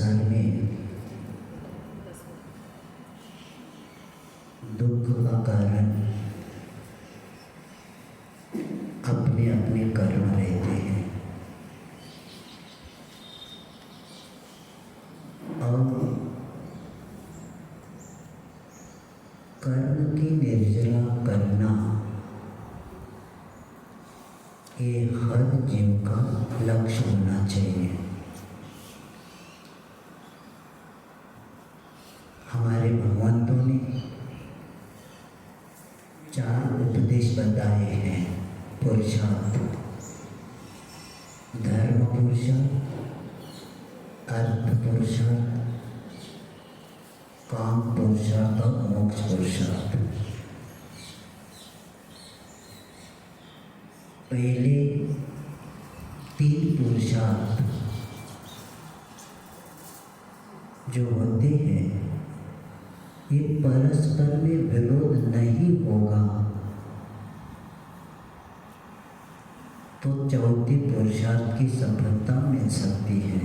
संसार में दुख का कारण अपने अपने कर्म रहते हैं और कर्म की निर्जला करना ये हर जीव का लक्ष्य होना चाहिए। हमारे भगवंतों ने 4 उपदेश बताए हैं। पुरुषार्थ, धर्म पुरुषार्थ, अर्थ पुरुषार्थ, काम पुरुषार्थ और मोक्ष पुरुषार्थ। पहले 3 पुरुषार्थ जो होते हैं ये परस्पर में विरोध नहीं होगा तो चौथे पुरुषार्थ की सफलता मिल सकती है।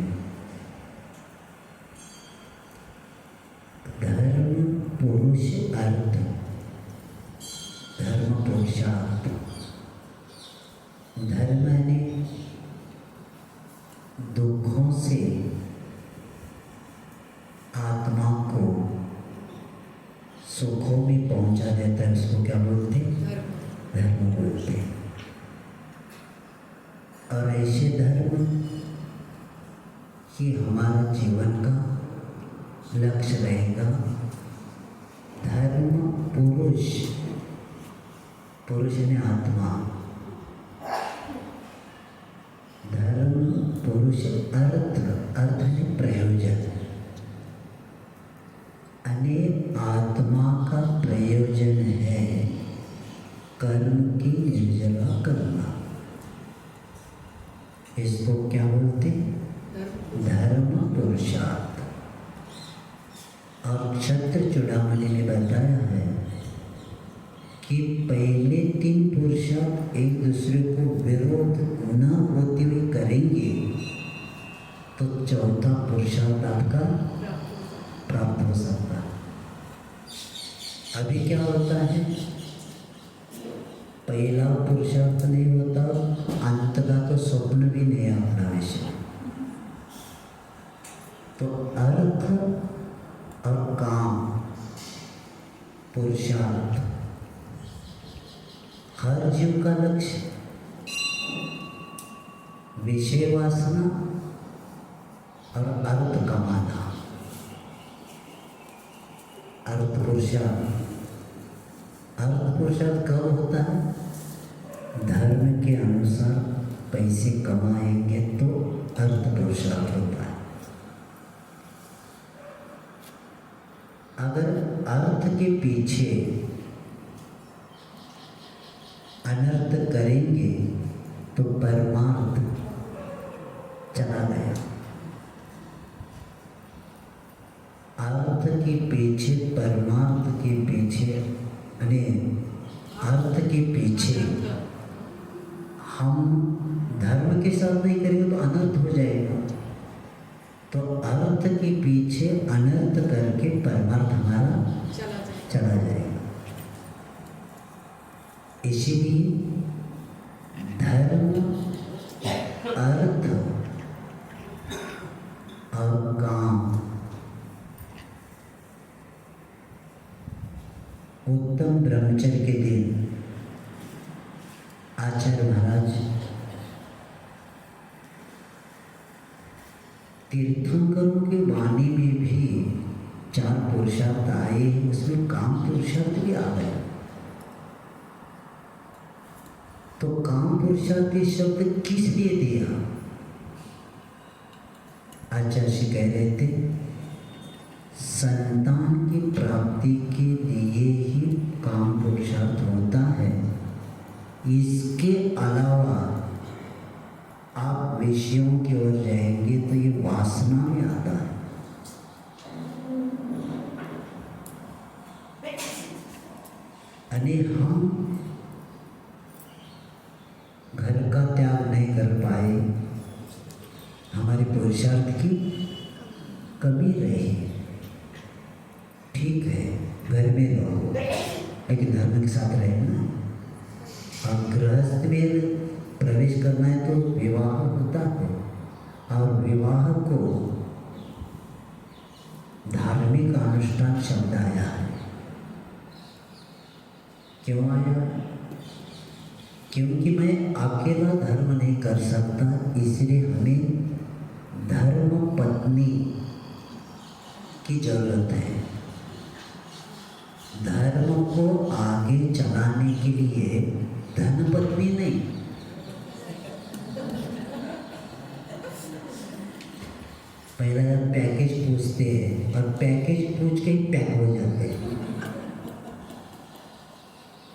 धर्म पुरुष अर्थ, धर्म पुरुषार्थ। धर्म ने दुखों से आत्मा को सुखों में पहुंचा देता है। उसको क्या बोलते हैं? धर्म बोलते हैं। और ऐसे धर्म ही हमारा जीवन का लक्ष्य रहेगा। धर्म पुरुष, पुरुष ने आत्मा, धर्म पुरुष अर्थ, अर्थ ने प्रयोजन। अनेक आत्मा का प्रयोजन है कर्म की निर्जला करना। इसको क्या बोलते? धर्म पुरुषार्थ। और क्षत्र चूड़ामणि ने बताया है कि पहले 3 पुरुषार्थ एक दूसरे को विरोध न होते हुए करेंगे तो चौथा पुरुषार्थ आपका प्राप्त हो सकता है। अभी क्या होता है? पहला पुरुषार्थ नहीं होता, अंत का तो स्वप्न भी नहीं है अपना विषय। तो अर्थ और काम पुरुषार्थ हर जीव का लक्ष्य। विषय वासना और अर्थ कमाना, अर्थ पुरुषार्थ। अर्थ पुरुषार्थ कब होता है? धर्म के अनुसार पैसे कमाएंगे तो अर्थ पुरुषार्थ होता है। अगर अर्थ के पीछे अनर्थ करेंगे तो परमार्थ चला गया। अर्थ के पीछे, परमार्थ के पीछे, अर्थ के पीछे हम धर्म के साथ नहीं करेंगे तो अनर्थ हो जाएगा। तो अर्थ के पीछे अनर्थ करके परमार्थ हमारा चला जाएगा। इसीलिए धर्म, अर्थ और काम उत्तम ब्रह्मचर्य के दिन आचार्य महाराज तीर्थंकरों के वाणी में भी 4 पुरुषार्थ आए, उसमें काम पुरुषार्थ भी आ गया। तो काम पुरुषार्थ के शब्द किस लिए दिया? आचार्य जी कह रहे थे संतान की प्राप्ति के लिए ही काम पुरुषार्थ होता है। इसके अलावा आप विषयों की ओर जाएंगे तो ये वासना में आता है। अरे हम घर का त्याग नहीं कर पाए हमारे पुरुषार्थ की कभी रहे, ठीक है, घर में रहो लेकिन धर्म के साथ रहे ना। और गृहस्थ में प्रवेश करना है तो विवाह होता है, और विवाह को धार्मिक अनुष्ठान शब्द आया है। क्यों आया? क्योंकि मैं अकेला धर्म नहीं कर सकता, इसलिए हमें धर्म पत्नी की जरूरत है। धर्म को आगे चलाने के लिए धन पत्नी नहीं, पहला पैकेज पूछते हैं और पैकेज पूछ के ही पैक हो जाते हैं।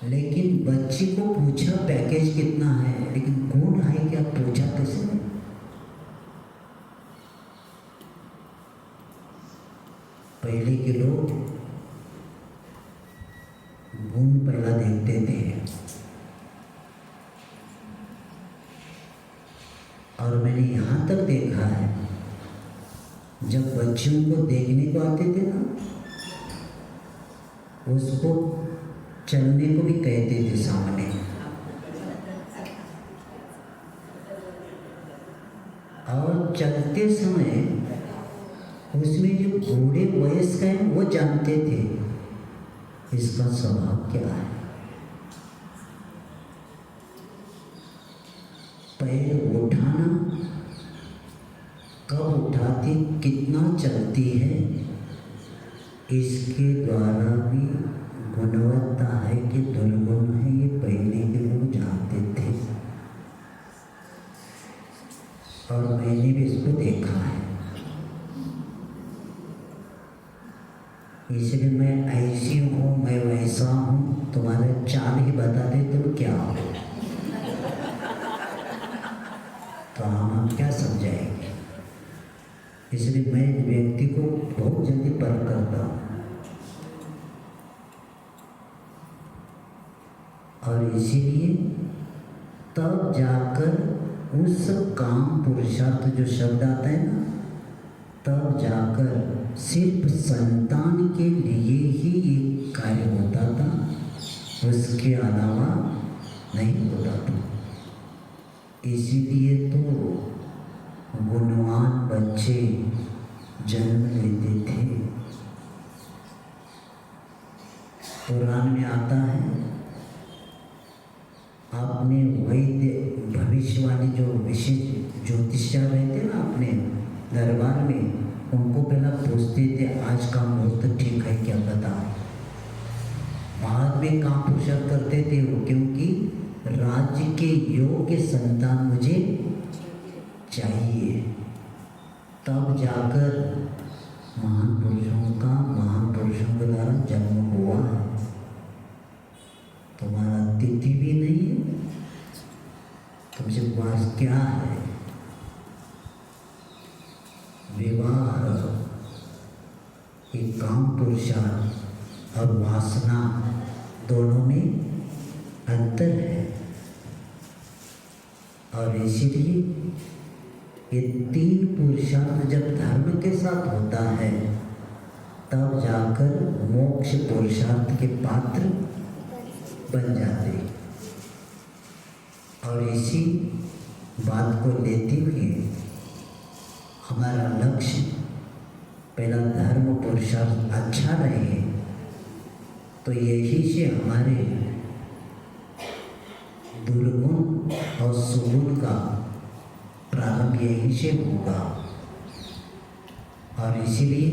लेकिन बच्ची को पूछा पैकेज कितना है, लेकिन गुण है क्या पूछा कैसे? पहले के लोग गुण पहला देखते थे, और मैंने यहाँ तक देखा है जब बच्चियों को देखने को आते थे ना, उसको चलने को भी कहते थे सामने। और चलते समय उसमें जो बूढ़े वयस्क हैं वो जानते थे इसका स्वभाव क्या है। पैर उठाना, कब उठाती, कितना चलती है, इसके द्वारा भी गुणवत्ता है कि दुर्गुण है, ये पहले के लोग जानते थे। और मैंने भी इसको देखा है, इसलिए मैं ऐसी हूँ, मैं वैसा हूँ, तुम्हारा चाल ही बता दे तुम क्या हो, तो हम क्या समझाएंगे। इसलिए मैं व्यक्ति को बहुत जल्दी परख करता हूँ, और इसीलिए तब जाकर उस काम पुरुषार्थ जो शब्द आता है ना, तब जाकर सिर्फ संतान के लिए ही ये कार्य होता था, उसके अलावा नहीं होता था। इसीलिए तो गुणवान बच्चे जन्म लेते थे। पुराण में आता है, आपने वैद्य भविष्यवाणी जो विशेष ज्योतिषा रहते ना अपने दरबार में, उनको पहला पूछते थे आज का मुहूर्त ठीक है क्या बता। बाद में काम पुरुषार्थ करते थे वो, क्योंकि राज्य के योग्य संतान मुझे चाहिए। तब जाकर महान पुरुषों के द्वारा जन्म हुआ है। तुम्हारा तिथि भी नहीं है, तुमसे पास क्या है? विवाह एक काम पुरुषार्थ और वासना दोनों में अंतर है, और इसीलिए ये तीन पुरुषार्थ जब धर्म के साथ होता है तब जाकर मोक्ष पुरुषार्थ के पात्र बन जाते। और इसी बात को लेते हुए हमारा लक्ष्य पहला धर्म पुरुषार्थ अच्छा रहे, तो यही से हमारे दुर्गुण और सुगुण का प्रारंभ यहीं से होगा। और इसीलिए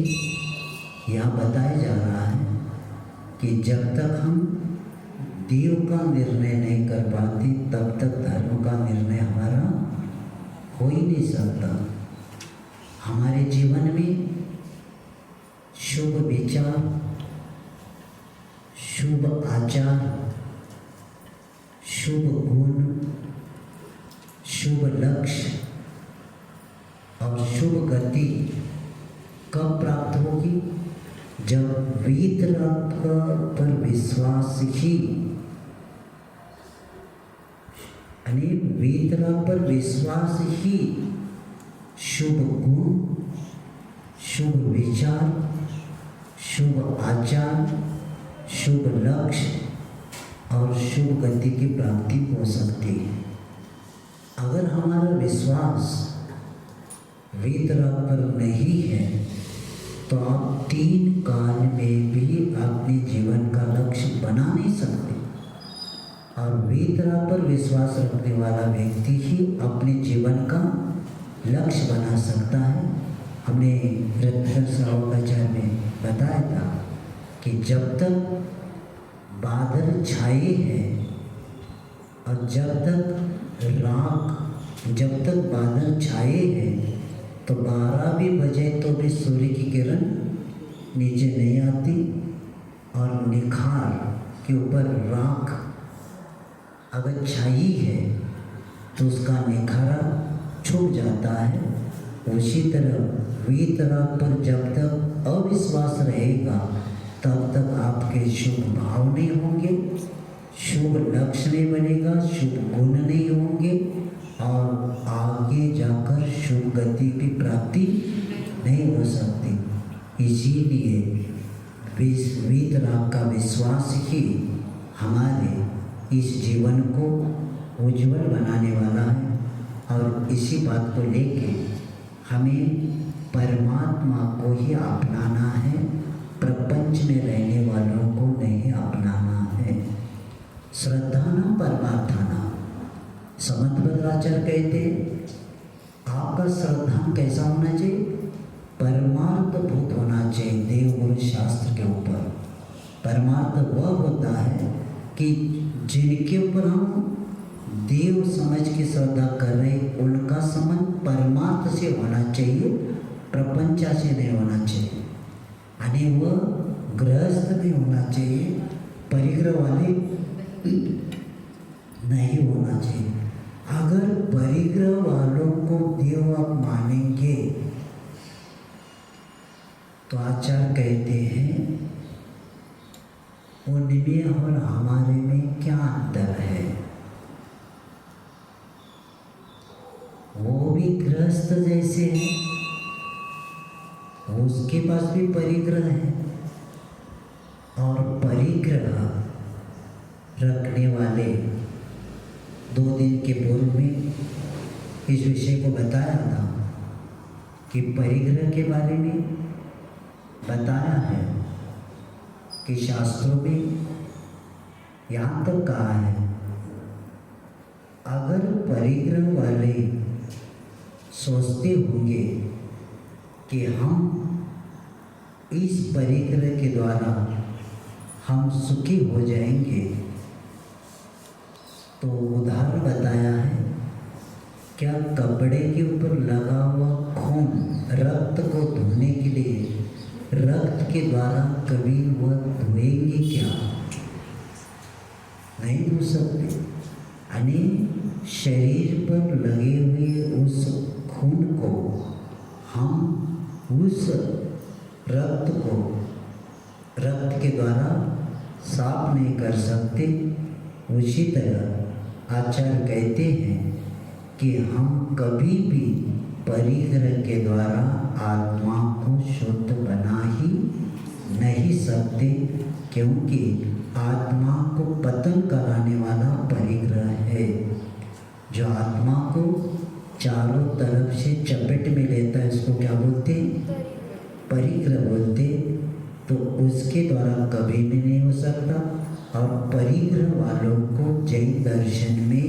यह बताया जा रहा है कि जब तक हम देव का निर्णय नहीं कर पाते तब तक धर्म का निर्णय हमारा हो ही नहीं सकता। हमारे जीवन में शुभ विचार, शुभ आचार, शुभ गुण, शुभ लक्ष्य और शुभ गति कब प्राप्त होगी? जब वीतराग पर विश्वास ही, यानी वीतराग पर विश्वास ही शुभ गुण, शुभ विचार, शुभ आचार, शुभ लक्ष्य और शुभ गति की प्राप्ति हो सकती है। अगर हमारा विश्वास वीतराग पर नहीं है तो आप 3 काल में भी अपने जीवन का लक्ष्य बना नहीं सकते। और वीतराग पर विश्वास रखने वाला व्यक्ति ही अपने जीवन का लक्ष्य बना सकता है। हमने रत्न श्रावकाचार्य में बताया था कि जब तक बादल छाए हैं और जब तक बादल छाए हैं तो 12 भी बजे तो भी सूर्य की किरण नीचे नहीं आती, और निखार के ऊपर राख अगर छाई है तो उसका निखारा छुप जाता है। उसी तरह वीतराग पर जब तक अविश्वास रहेगा तब तक आपके शुभ भाव नहीं होंगे, शुभ लक्ष्य नहीं बनेगा, शुभ गुण नहीं होंगे और आगे जाकर शुभ गति की प्राप्ति नहीं हो सकती। इसीलिए वीतराग का विश्वास ही हमारे इस जीवन को उज्जवल बनाने वाला है। और इसी बात को लेके हमें परमात्मा को ही अपनाना है, प्रपंच में रहने वालों को नहीं अपनाना है। श्रद्धानां परमार्थानां, समर्थ भद्राचार्य कहते आपका श्रद्धा कैसा होना चाहिए? परमार्थ भूत होना चाहिए देव गुरु शास्त्र के ऊपर। परमार्थ वह होता है कि जिनके ऊपर हम देव समझ के श्रद्धा कर रहे उनका संबंध परमार्थ से होना चाहिए, प्रपंचा से नहीं होना चाहिए। यानी वह गृहस्थ नहीं होना चाहिए, परिग्रह वाले नहीं होना चाहिए। अगर परिग्रह वालों को देव आप मानेंगे तो आचार्य कहते हैं उनमें और हमारे में क्या अंतर है? वो भी गृहस्थ जैसे है, उसके पास भी परिग्रह है, और परिग्रह रखने वाले 2 दिन के पूर्व में इस विषय को बताया था कि परिग्रह के बारे में बताया है कि शास्त्रों में यहाँ तक कहा है अगर परिग्रह वाले सोचते होंगे कि हम इस परिग्रह के द्वारा हम सुखी हो जाएंगे, तो उदाहरण बताया है क्या कपड़े के ऊपर लगा हुआ खून रक्त को धोने के लिए रक्त के द्वारा कभी वह धोएंगे क्या? नहीं धो सकते। यानी शरीर पर लगे हुए उस खून को हम उस रक्त के द्वारा साफ नहीं कर सकते। उसी तरह आचार्य कहते हैं कि हम कभी भी परिग्रह के द्वारा आत्मा को शुद्ध बना ही नहीं सकते, क्योंकि आत्मा को पतन कराने वाला परिग्रह है। जो आत्मा को चारों तरफ से चपेट में लेता है उसको क्या बोलते? परिग्रह बोलते। तो उसके द्वारा कभी भी नहीं हो सकता। और परिग्रह वालों को जैन दर्शन में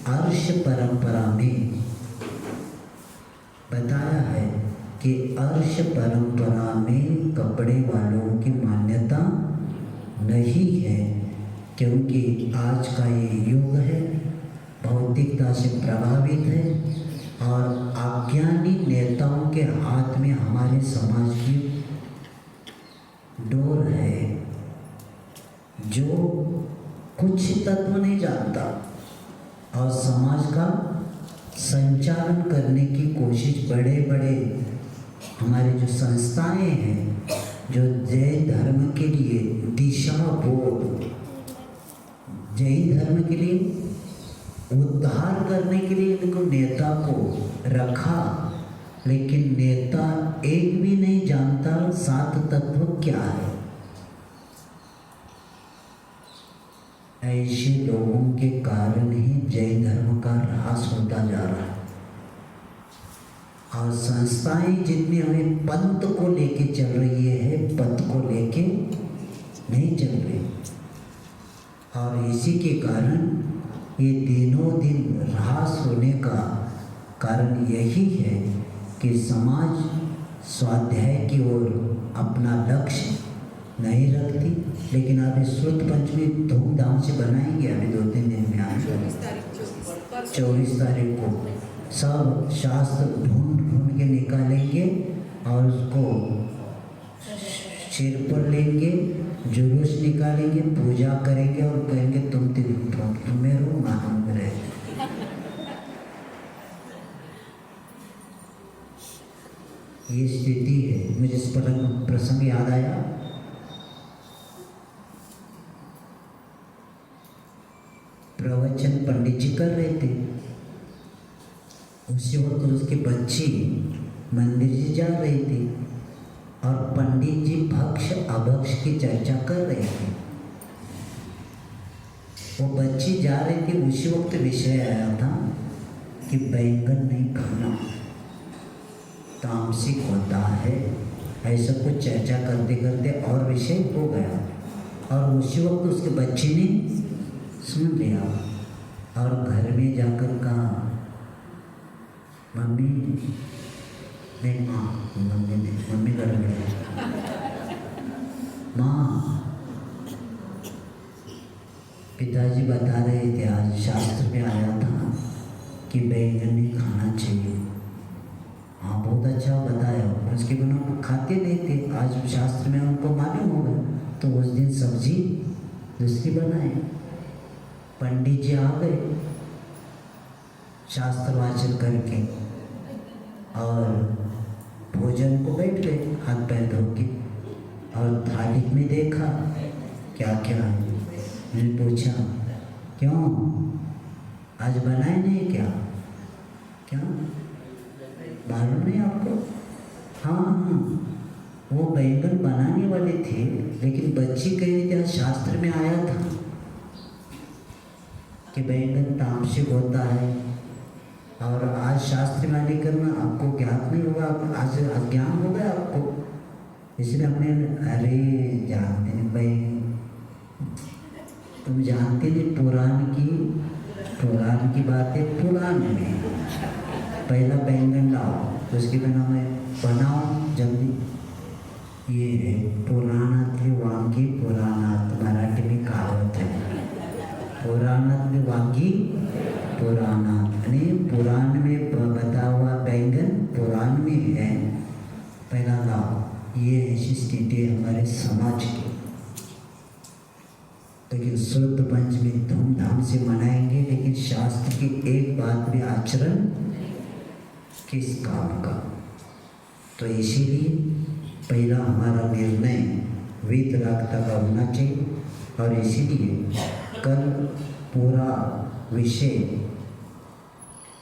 अर्श परंपरा में बताया है कि अर्श परंपरा में कपड़े वालों की मान्यता नहीं है, क्योंकि आज का ये युग है, भौतिकता से प्रभावित है और अज्ञानी नेताओं के हाथ में हमारे समाज की डोर है। जो कुछ तत्व नहीं जानता और समाज का संचालन करने की कोशिश बड़े बड़े हमारे जो संस्थाएं हैं, जो जैन धर्म के लिए दिशा बोध, जैन धर्म के लिए उद्धार करने के लिए इनको नेता को रखा लेकिन नेता एक भी नहीं जानता सात तत्व क्या है। ऐसे लोगों के कारण ही जैन धर्म का ह्रास होता जा रहा है। और संस्थाएं जितनी हमें पंथ को लेके चल रही है, पथ को लेके नहीं चल रही। और इसी के कारण ये दिनों दिन ह्रास होने का कारण यही है कि समाज स्वाध्याय की ओर अपना लक्ष्य नहीं रखती। लेकिन आप इस श्रुत पंचमी धूमधाम से बनाएंगे। अभी 2-3 दिन में आए 24 तारीख को सब शास्त्र ढूंढ के निकालेंगे और उसको सिर पर लेंगे, जुलूस निकालेंगे, पूजा करेंगे और कहेंगे तुम में रो मानव में रहे। ये स्थिति है। मुझे इस पर प्रसंग याद आया। प्रवचन पंडित जी कर रहे थे, उसी वक्त उसके बच्ची मंदिर जी जा रही थी और पंडित जी भक्ष अभक्ष की चर्चा कर रहे थे। वो बच्ची जा रही थी, उसी वक्त विषय आया था कि बैंगन नहीं खाना तामसिक होता है। ऐसा कुछ चर्चा करते करते और विषय हो गया और उसी वक्त उसके बच्ची ने सुन लिया और घर में जाकर कहा, मम्मी नहीं माँ, मम्मी कर रही माँ, पिताजी बता रहे थे आज शास्त्र में आया था कि बैंगन नहीं खाना चाहिए। हाँ बहुत अच्छा बताया। उसके बिना वो खाते नहीं थे। आज शास्त्र में उनको मालूम होगा तो उस दिन सब्जी दूसरी बनाए। पंडित जी आ गए शास्त्र वाचन करके और भोजन को बैठ गए हाथ पैर धो के और थाली में देखा क्या क्या है। मैंने पूछा क्यों आज बनाए नहीं क्या? क्या मालूम नहीं आपको? हाँ वो बैंगन बनाने वाले थे, लेकिन बच्ची कह रही थी शास्त्र में आया था कि बैंगन तामसिक होता है और आज शास्त्र में आने करना आपको ज्ञात नहीं होगा, आज अज्ञान होगा आपको। इसलिए हमने अरे जानते नहीं भाई, तुम जानते नहीं पुराण की बातें पुराण में। पहला बैंगन लाओ उसके बिना में बनाओ जल्दी। ये है पुराणातली वांगी पुराणात, मराठी में कहावत है। पुराणातली वांगी पुराणात, यानी पुराण में बता हुआ बैंगन पुराण में है, पहला लाओ। ये ऐसी स्थिति है हमारे समाज की। लेकिन शुद्ध पंचमी धूमधाम से मनाएंगे, लेकिन शास्त्र की एक बात भी आचरण किस काम का। तो इसीलिए पहला हमारा निर्णय वीतरागता का होना चाहिए। और इसीलिए कल पूरा विषय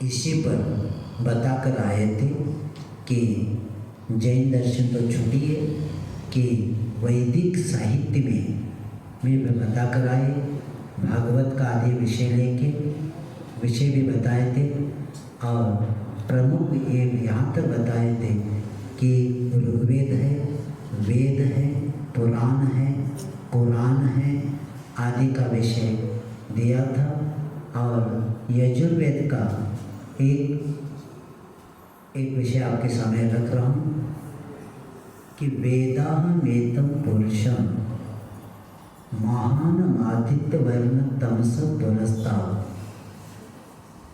इसी पर बताकर आए थे कि जैन दर्शन तो छोड़िए कि वैदिक साहित्य में भी बताकर आए। भागवत का आदि विषय भी बताए थे और प्रमुख ये यहाँ तक बताए थे कि ऋग्वेद है, वेद है, पुराण है, कुरान है आदि का विषय दिया था। और यजुर्वेद का एक विषय आपके सामने रख रहा हूँ कि वेदाहमेतं पुरुषं महान आदित्य वर्ण तमस पुरस्तात्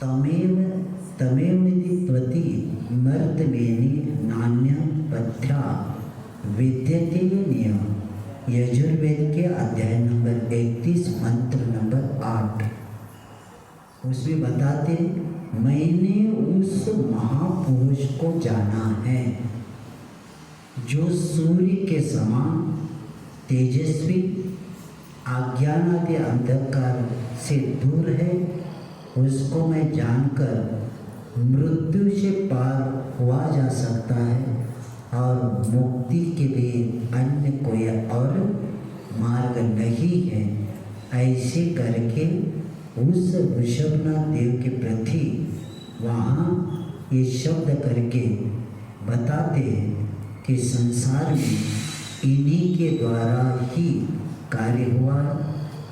तमेव निधि प्रति मर्तमेनि नान्य पथ्या विद्यते नियम। यजुर्वेद के अध्याय नंबर 31 मंत्र नंबर 8 उसमें बताते मैंने उस महापुरुष को जाना है जो सूर्य के समान तेजस्वी, अज्ञान आदि अंधकार से दूर है। उसको मैं जानकर मृत्यु से पार हुआ जा सकता है और मुक्ति के लिए अन्य कोई और मार्ग नहीं है। ऐसे करके उस ऋषभनाथ देव के प्रति वहाँ ये शब्द करके बताते हैं कि संसार में इन्हीं के द्वारा ही कार्य हुआ।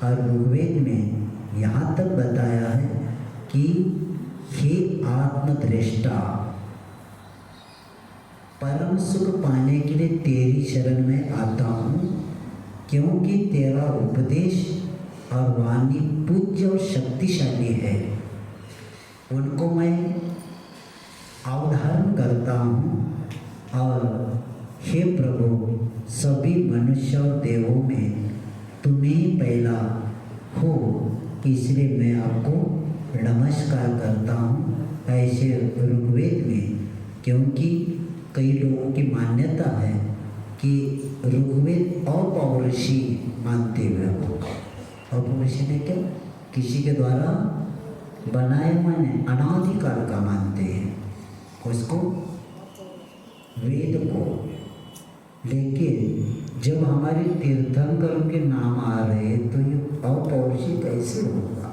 और ऋग्वेद में यहाँ तक बताया है कि हे आत्मदृष्टा, परम सुख पाने के लिए तेरी शरण में आता हूँ, क्योंकि तेरा उपदेश और वाणी पूज्य और शक्तिशाली है। उनको मैं अवधारण करता हूँ और हे प्रभु, सभी मनुष्य और देवों में तुम्हें पहला हो, इसलिए मैं आपको नमस्कार करता हूँ। ऐसे ऋग्वेद में, क्योंकि कई लोगों की मान्यता है कि ऋग्वेद अपौरुषी मानते हुए हो। अपौरुषी ने क्या, किसी के द्वारा बनाए माने अनादिकाल का मानते हैं उसको, वेद को। लेकिन जब हमारे तीर्थंकरों के नाम आ रहे हैं तो ये अपौरुषी कैसे होगा?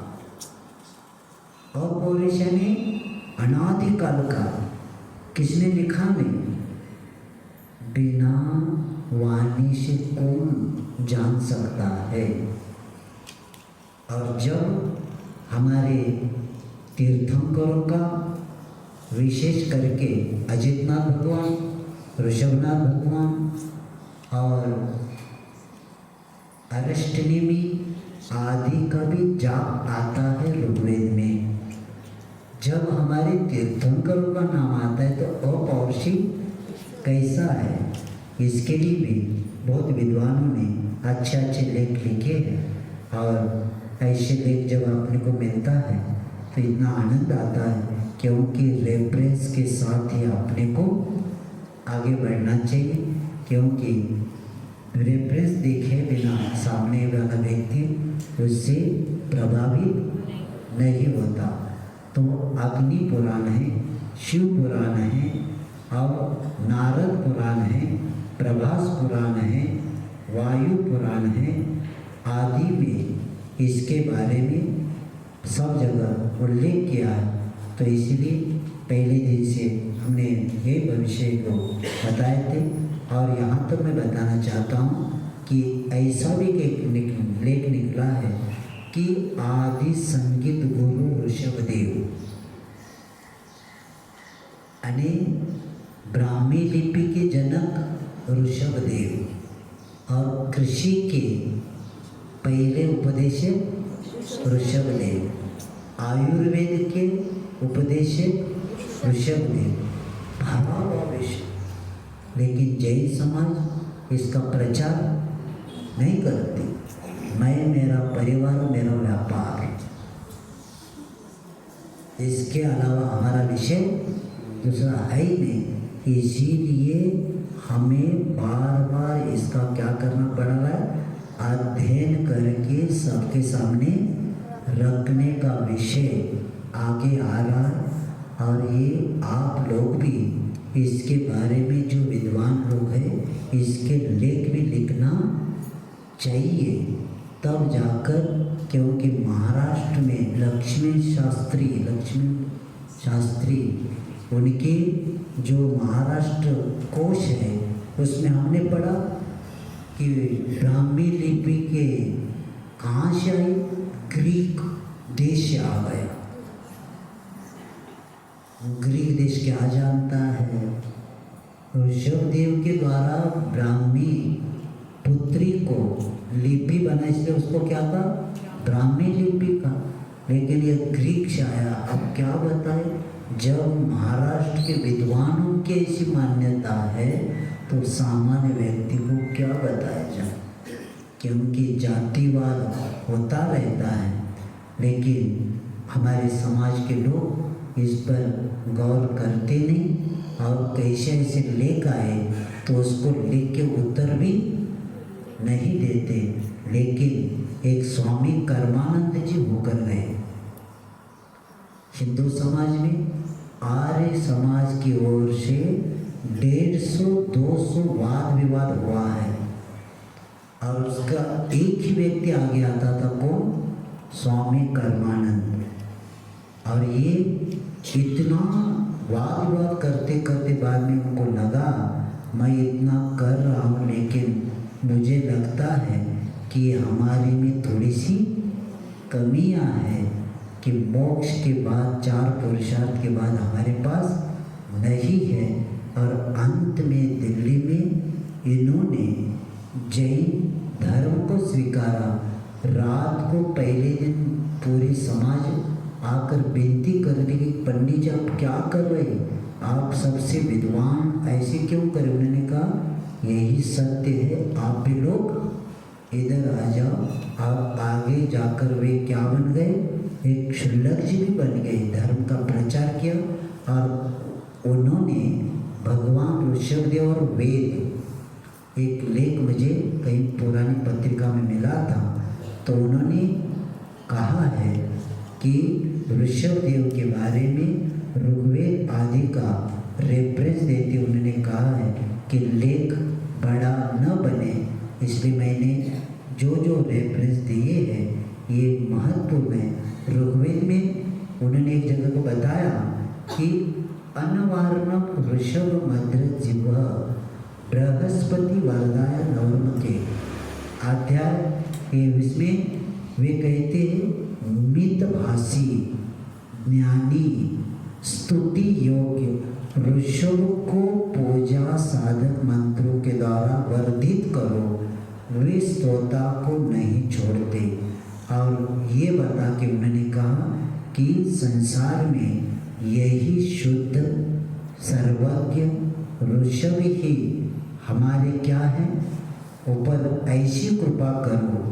अपौरुष यानी अनादिकाल का। किसने लिखा? नहीं, बिना वाणी से कौन जान सकता है? और जब हमारे तीर्थंकरों का, विशेष करके अजितनाथ भगवान, ऋषभनाथ भगवान और अरष्टनेमी आदि का भी जाप आता है ऋग्वेद में। जब हमारे तीर्थंकरों का नाम आता है तो अपौरुषी कैसा है, इसके लिए भी बहुत विद्वानों ने अच्छे अच्छे लेख लिखे हैं। और ऐसे लेख जब अपने को मिलता है तो इतना आनंद आता है, क्योंकि रेफरेंस के साथ ही अपने को आगे बढ़ना चाहिए। क्योंकि रेफरेंस देखे बिना सामने वाला व्यक्ति उससे प्रभावित नहीं होता। तो अग्नि पुराण है, शिव पुराण है और नारद पुराण है, प्रभास पुराण है, वायु पुराण है आदि में इसके बारे में सब जगह उल्लेख किया है। तो इसलिए पहले दिन से हमने ये भविष्य को बताए थे। और यहाँ तो मैं बताना चाहता हूँ कि ऐसा भी एक लेख निकला है कि आदि संगीत गुरु ऋषभदेव यानी ब्राह्मी लिपि के जनक ऋषभदेव और कृषि के पहले उपदेशक ऋषभदेव, आयुर्वेद के उपदेशक ऋषभदेव, भावावेश। लेकिन जैन समाज इसका प्रचार नहीं करती। मैं, मेरा परिवार, मेरा व्यापार, इसके अलावा हमारा विषय दूसरा है ही नहीं। इसीलिए हमें बार बार इसका क्या करना पड़ रहा है, अध्ययन करके सबके सामने रखने का विषय आगे आ रहा है। और ये आप लोग भी इसके बारे में जो विद्वान लोग हैं इसके लेख भी लिखना चाहिए, तब जाकर, क्योंकि महाराष्ट्र में लक्ष्मी शास्त्री उनके जो महाराष्ट्र कोश है उसमें हमने पढ़ा कि ब्राह्मी लिपि के कहाँ से आई, ग्रीक देश से आ गया। ग्रीक देश क्या जानता है? ऋषभदेव के द्वारा ब्राह्मी पुत्री को लिपि बना, इसलिए उसको क्या कहा, ब्राह्मी लिपि का। लेकिन ये ग्रीक से आया। अब क्या बताए, जब महाराष्ट्र के विद्वानों की ऐसी मान्यता है तो सामान्य व्यक्ति को क्या बताया जाए, क्योंकि जातिवाद होता रहता है। लेकिन हमारे समाज के लोग इस पर गौर करते नहीं और कैसे ऐसे लेख आए तो उसको लिख के उत्तर भी नहीं देते। लेकिन एक स्वामी कर्मानंद जी होकर गए। हिंदू समाज में आर्य समाज की ओर से 150-200 वाद विवाद हुआ है और उसका एक ही व्यक्ति आगे आता था, कौन? स्वामी कर्मानंद। और ये इतना वाद विवाद करते करते बाद में उनको लगा मैं इतना कर रहा हूँ, लेकिन मुझे लगता है कि हमारे में थोड़ी सी कमियां हैं कि मोक्ष के बाद, 4 पुरुषार्थ के बाद हमारे पास नहीं है। और अंत में दिल्ली में इन्होंने जैन धर्म को स्वीकारा। रात को पहले दिन पूरी समाज आकर बेनती कर रही कि पंडित जी आप क्या कर रहे, आप सबसे विद्वान ऐसे क्यों करें? उन्होंने कहा यही सत्य है, आप भी लोग इधर आ जाओ। आप आगे जाकर वे क्या बन गए? एक क्षुल्लक जी भी बन गए, धर्म का प्रचार किया। और उन्होंने भगवान ऋषभदेव और वेद, एक लेख मुझे कहीं पुरानी पत्रिका में मिला था, तो उन्होंने कहा है कि ऋषभदेव के बारे में ऋग्वेद आदि का रेफरेंस देते उन्होंने कहा है कि लेख बड़ा न बने, इसलिए मैंने जो जो रेफरेंस दिए हैं ये महत्वपूर्ण है। ऋग्वेद में उन्होंने एक जगह को बताया कि अनवार्णम ऋषभ मध्र जिह्व बृहस्पति वरदाय नवमके अध्याय 23 में वे कहते हैं मितभाषी ज्ञानी स्तुति योग्य ऋषभ को पूजा साधक मंत्रों के द्वारा वर्धित करो, वे स्तोता को नहीं छोड़ते। और ये बता के उन्होंने कहा कि संसार में यही शुद्ध सर्वज्ञ ऋषभ ही हमारे क्या है ऊपर ऐसी कृपा करो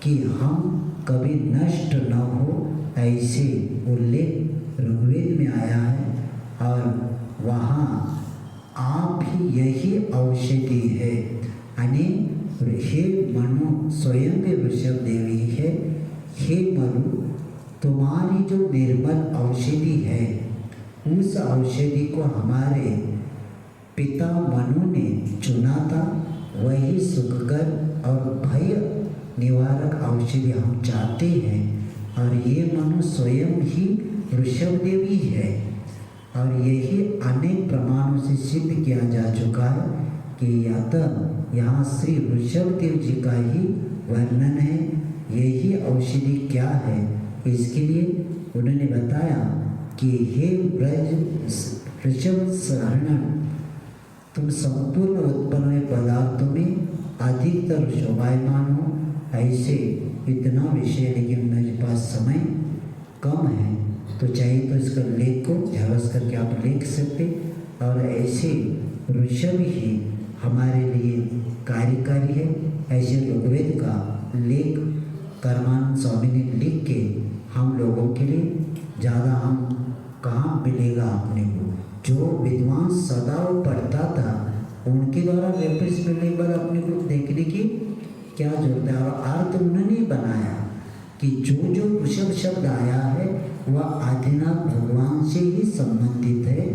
कि हम कभी नष्ट न हो, ऐसे उल्लेख ऋग्वेद में आया है। और वहाँ आप ही यही औषधि है, यानी हे मनु स्वयं भी ऋषभ देवी है। हे मनु तुम्हारी जो निर्मल औषधि है, उस औषधि को हमारे पिता मनु ने चुना था, वही सुखकर और भय निवारक औषधि हम चाहते हैं। और ये मनु स्वयं ही ऋषभ देवी है। और यही अनेक प्रमाणों से सिद्ध किया जा चुका है कि यहाँ श्री ऋषभ देव जी का ही वर्णन है। यही औषधि क्या है, इसके लिए उन्होंने बताया कि हे ब्रज ऋषभ शरण, तुम संपूर्ण उत्पन्न पदार्थों में अधिकतर शोभायमान हो। ऐसे इतना विषय, लेकिन मेरे पास समय कम है, तो चाहिए तो इसका लेख को झलस करके आप लिख सकते। और ऐसे ऋषभ ही हमारे लिए कार्यकारी है। ऐसे ऋग्वेद का लेख कर्मानंद स्वामी ने लिख के हम लोगों के लिए ज़्यादा हम कहाँ मिलेगा अपने को। जो विद्वान सदा वो पढ़ता था उनके द्वारा रेफरेंस मिलने के बाद अपने को देखने की क्या जरूरत है। और अर्थ उन्होंने बनाया कि जो जो ऋषभ शब्द आया है वह आदिनाथ भगवान से ही संबंधित है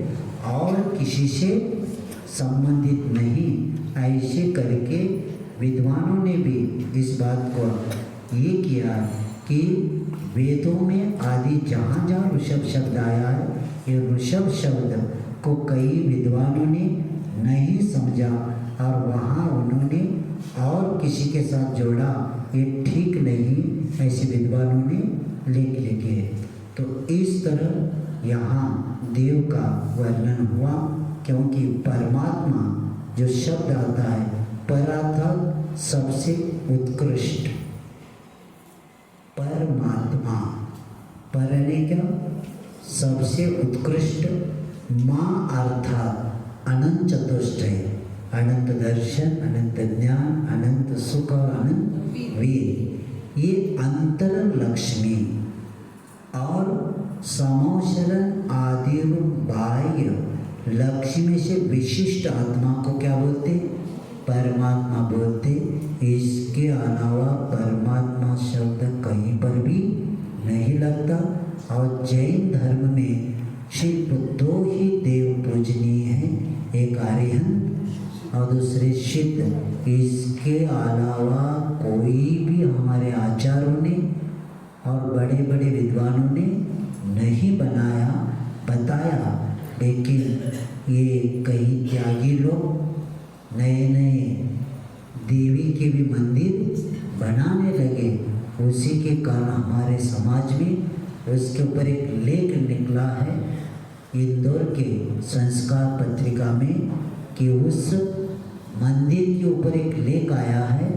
और किसी से संबंधित नहीं। ऐसे करके विद्वानों ने भी इस बात को ये किया कि वेदों में आदि जहाँ जहाँ ऋषभ शब्द आया है, ये ऋषभ शब्द को कई विद्वानों ने नहीं समझा और वहाँ उन्होंने और किसी के साथ जोड़ा, ये ठीक नहीं, ऐसे विद्वानों ने लिख लिखे। तो इस तरह यहाँ देव का वर्णन हुआ, क्योंकि परमात्मा जो शब्द आता है परार्थक सबसे उत्कृष्ट, परमात्मा परने क्या सबसे उत्कृष्ट, माँ अर्थात अनंत चतुष्टय, अनंत दर्शन, अनंत ज्ञान, अनंत सुख और अनंत वीर, ये अंतरंग लक्ष्मी और समोशरण आदि बाह्य लक्ष्मी से विशिष्ट आत्मा को क्या बोलते? परमात्मा बोलते। इसके अलावा परमात्मा शब्द कहीं पर भी नहीं लगता। और जैन धर्म में शिल्प दो ही देव पूजनीय हैं, एक आर्यहंत और दूसरे सिद्ध। इसके अलावा कोई भी हमारे आचार्यों ने और बड़े बड़े विद्वानों ने नहीं बताया। लेकिन ये कई त्यागी लोग नए नए देवी के भी मंदिर बनाने लगे। उसी के कारण हमारे समाज में उसके ऊपर एक लेख निकला है इंदौर के संस्कार पत्रिका में कि उस मंदिर के ऊपर एक लेख आया है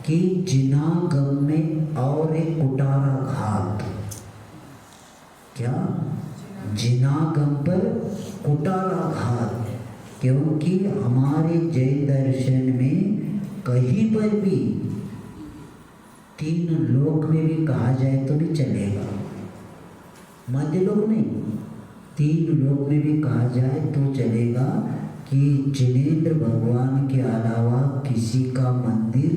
कि जिनागम में और एक कुटारा घाट। क्या? जिनागम पर कुटारा घाट। क्योंकि हमारे जैन दर्शन में कहीं पर भी तीन लोक में भी कहा जाए तो भी चलेगा, मध्य लोक नहीं, तीन लोक में भी कहा जाए तो चलेगा कि जिनेंद्र भगवान के अलावा किसी का मंदिर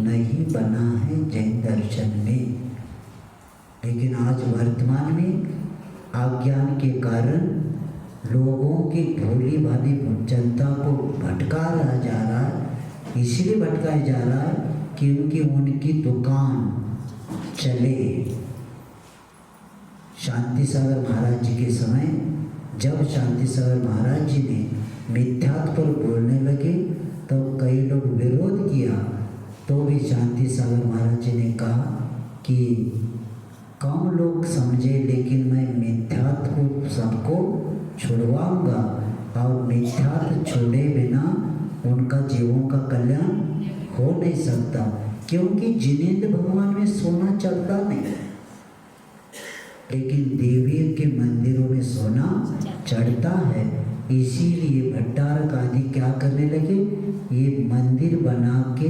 नहीं बना है जैन दर्शन में। लेकिन आज वर्तमान में अज्ञान के कारण लोगों की भोली भाली जनता को भटकाया जा रहा है। इसलिए भटकाया जा रहा है क्योंकि उनकी दुकान चले। शांति सागर महाराज जी के समय जब शांति सागर महाराज जी ने मिथ्यात्व पर बोलने लगे तो कई लोग विरोध किया, तो भी शांति सागर महाराज जी ने कहा कि कम लोग समझे लेकिन मैं मिथ्यात्व को सबको छुड़वाऊंगा और मिथ्यात्व छोड़े बिना उनका जीवों का कल्याण हो नहीं सकता। क्योंकि जिनेंद्र भगवान में सोना चलता नहीं, लेकिन देवी के मंदिरों में सोना चढ़ता है। इसीलिए भट्टारक आदि क्या करने लगे, ये मंदिर बना के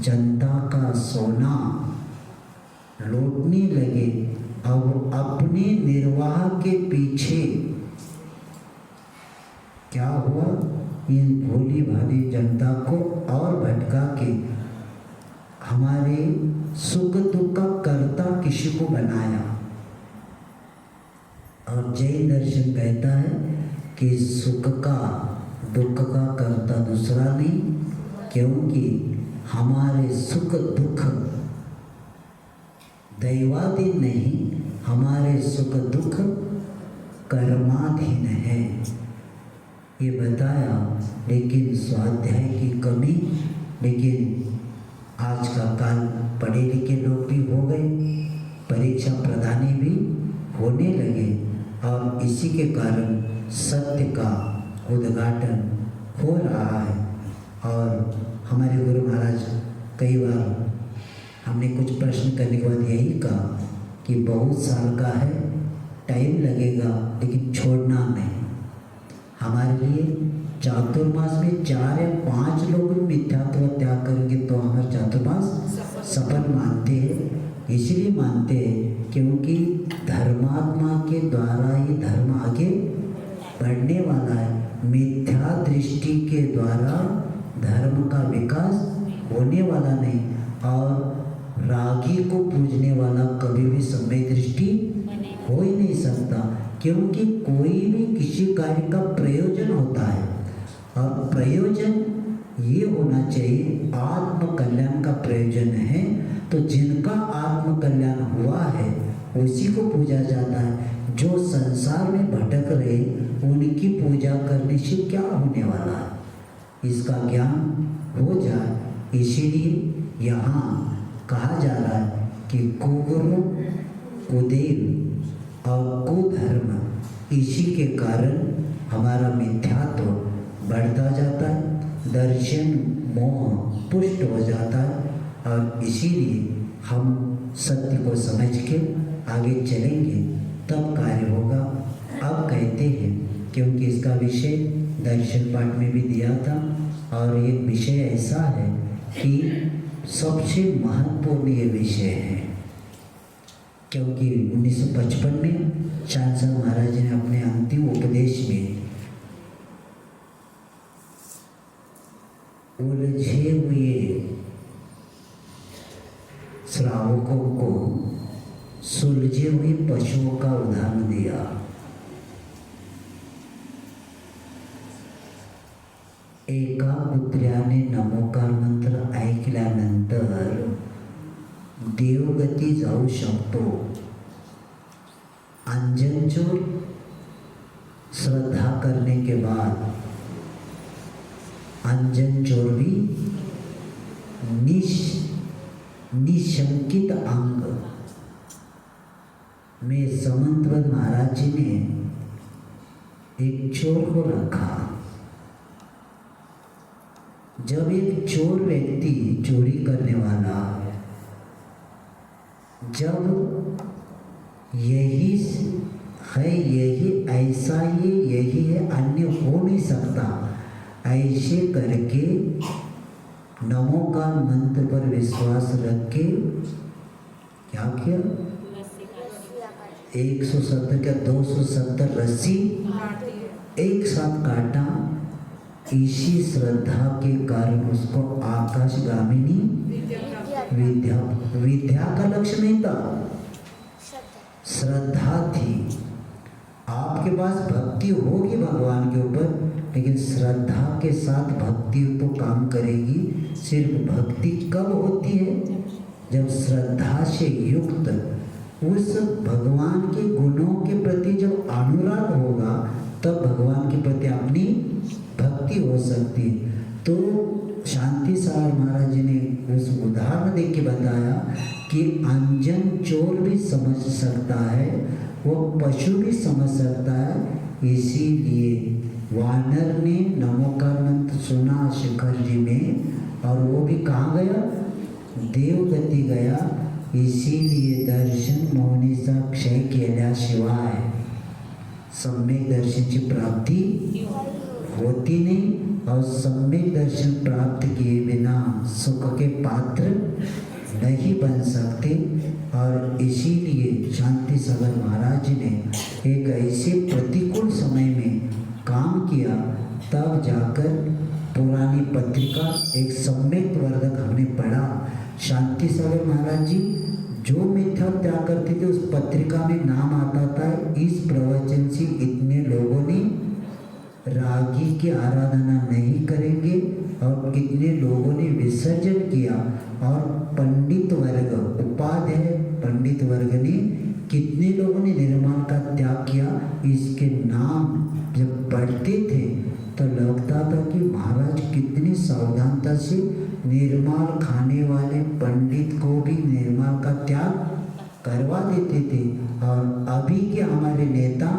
जनता का सोना लूटने लगे। अब अपने निर्वाह के पीछे क्या हुआ, इन भोली भाली जनता को और भटका के हमारे सुख दुख का कर्ता किसी को बनाया। और जैन दर्शन कहता है कि सुख का दुख का कर्ता दूसरा नहीं, क्योंकि हमारे सुख दुख दैवाधीन नहीं, हमारे सुख दुख कर्माधीन है, ये बताया। लेकिन स्वाध्याय की कमी, लेकिन आज का काल पढ़े लिखे लोग भी हो गए, परीक्षा प्रदानी भी होने लगे और इसी के कारण सत्य का उद्घाटन हो रहा है। और हमारे गुरु महाराज कई बार हमने कुछ प्रश्न करने के बाद यही कहा कि बहुत साल का है, टाइम लगेगा, लेकिन छोड़ना नहीं। हमारे लिए चातुर्मास में 4 या 5 लोग मिथ्यात्व त्याग करेंगे तो हमारे चातुर्मास सफल मानते हैं। इसलिए मानते हैं क्योंकि धर्मात्मा के द्वारा ही धर्म आगे बढ़ने वाला है। मिथ्या दृष्टि के द्वारा धर्म का विकास होने वाला नहीं। और रागी को पूजने वाला कभी भी समय दृष्टि हो ही नहीं सकता, क्योंकि कोई भी किसी कार्य का प्रयोजन होता है और प्रयोजन ये होना चाहिए आत्म कल्याण का प्रयोजन है। तो जिनका आत्म कल्याण हुआ है उसी को पूजा जाता है। जो संसार में भटक रहे उनकी पूजा करने से क्या होने वाला है, इसका ज्ञान हो जाए। इसीलिए यहाँ कहा जा रहा है कि कुगुरु कुदेव और कुधर्म, इसी के कारण हमारा मिथ्यात्व बढ़ता जाता है, दर्शन मोह पुष्ट हो जाता है। और इसीलिए हम सत्य को समझ के आगे चलेंगे तब कार्य होगा। अब कहते हैं, क्योंकि इसका विषय दर्शन पाठ में भी दिया था और ये विषय ऐसा है कि सबसे महत्वपूर्ण ये विषय है, क्योंकि 1955 में चांसल महाराज जी ने अपने अंतिम उपदेश में उलझे हुए श्रावकों को सुलझे हुए पशुओं का उदाहरण दिया। कुत्र्याने नमोकार मंत्र ऐकल्यानंतर देवगती जाऊ शकतो. अंजन चोर श्रद्धा करने के बाद अंजन चोर भी निशंकित अंग में समंतवत महाराज जी ने एक चोर को रखा. जब एक चोर व्यक्ति चोरी करने वाला जब यही है, यही ऐसा ही, यही है, अन्य हो नहीं सकता, ऐसे करके नमोकार मंत्र पर विश्वास रख के क्या किया, 170 क्या 270 रस्सी एक साथ काटा. इसी श्रद्धा के कारण उसको आकाशगामिनी विद्या का लक्ष्य नहीं था, श्रद्धा थी. आपके पास भक्ति होगी भगवान के ऊपर, लेकिन श्रद्धा के साथ भक्ति तो काम करेगी. सिर्फ भक्ति कब होती है, जब श्रद्धा से युक्त उस भगवान के गुणों के प्रति जब अनुराग होगा, तब भगवान के प्रति अपनी भक्ति हो सकती है. तो शांति सागर महाराज जी ने उस उदाहरण देख के बताया कि अंजन चोर भी समझ सकता है, वो पशु भी समझ सकता है. इसीलिए वानर ने नमोकार मंत्र सुना शिखर जी में, और वो भी कहाँ गया, देवगती गया. इसीलिए दर्शन मोहनीचा क्षय केल्याशिवाय सम्यक दर्शनची प्राप्ति होती नहीं, और सम्यक दर्शन प्राप्त किए बिना सुख के पात्र नहीं बन सकते. और इसीलिए शांति सागर महाराज जी ने एक ऐसे प्रतिकूल समय में काम किया, तब जाकर पुरानी पत्रिका एक सम्यक वर्धक हमने पढ़ा. शांति सागर महाराज जी जो मिथ्या त्याग करते थे, उस पत्रिका में नाम आता था, इस प्रवचन से इतने लोगों ने रागी की आराधना नहीं करेंगे, और कितने लोगों ने विसर्जन किया. और पंडित वर्ग, उपाध्याय पंडित वर्ग ने, कितने लोगों ने निर्माण का त्याग किया. इसके नाम जब पढ़ते थे तो लगता था कि महाराज कितनी सावधानता से निर्माल खाने वाले पंडित को भी निर्माल का त्याग करवा देते थे. और अभी के हमारे नेता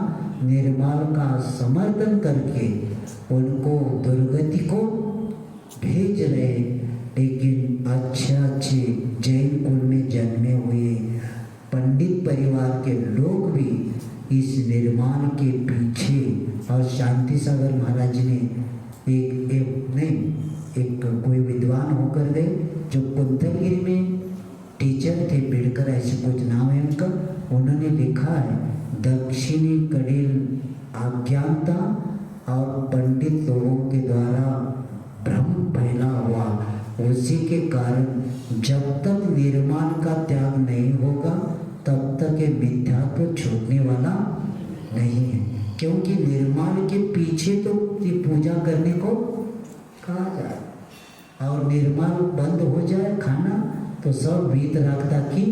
निर्माल का समर्थन करके उनको दुर्गति को भेज रहे. लेकिन अच्छे जैन कुल में जन्मे हुए पंडित परिवार के लोग भी इस निर्माण के पीछे, और शांति सागर महाराज जी ने एक कोई विद्वान होकर गए जो कुंतलगिरी में टीचर थे, बिड़कर ऐसे कुछ नाम है उनका. उन्होंने लिखा है, दक्षिणी कड़िल अज्ञानता और पंडित लोगों के द्वारा भ्रम फैला हुआ, उसी के कारण जब तक निर्माण का त्याग नहीं होगा, तब तक ये मिथ्यात्व छूटने वाला नहीं है. क्योंकि निर्माण के पीछे तो पूजा करने को कहा जाए, और निर्माण बंद हो जाए खाना तो सब वीत रखता कि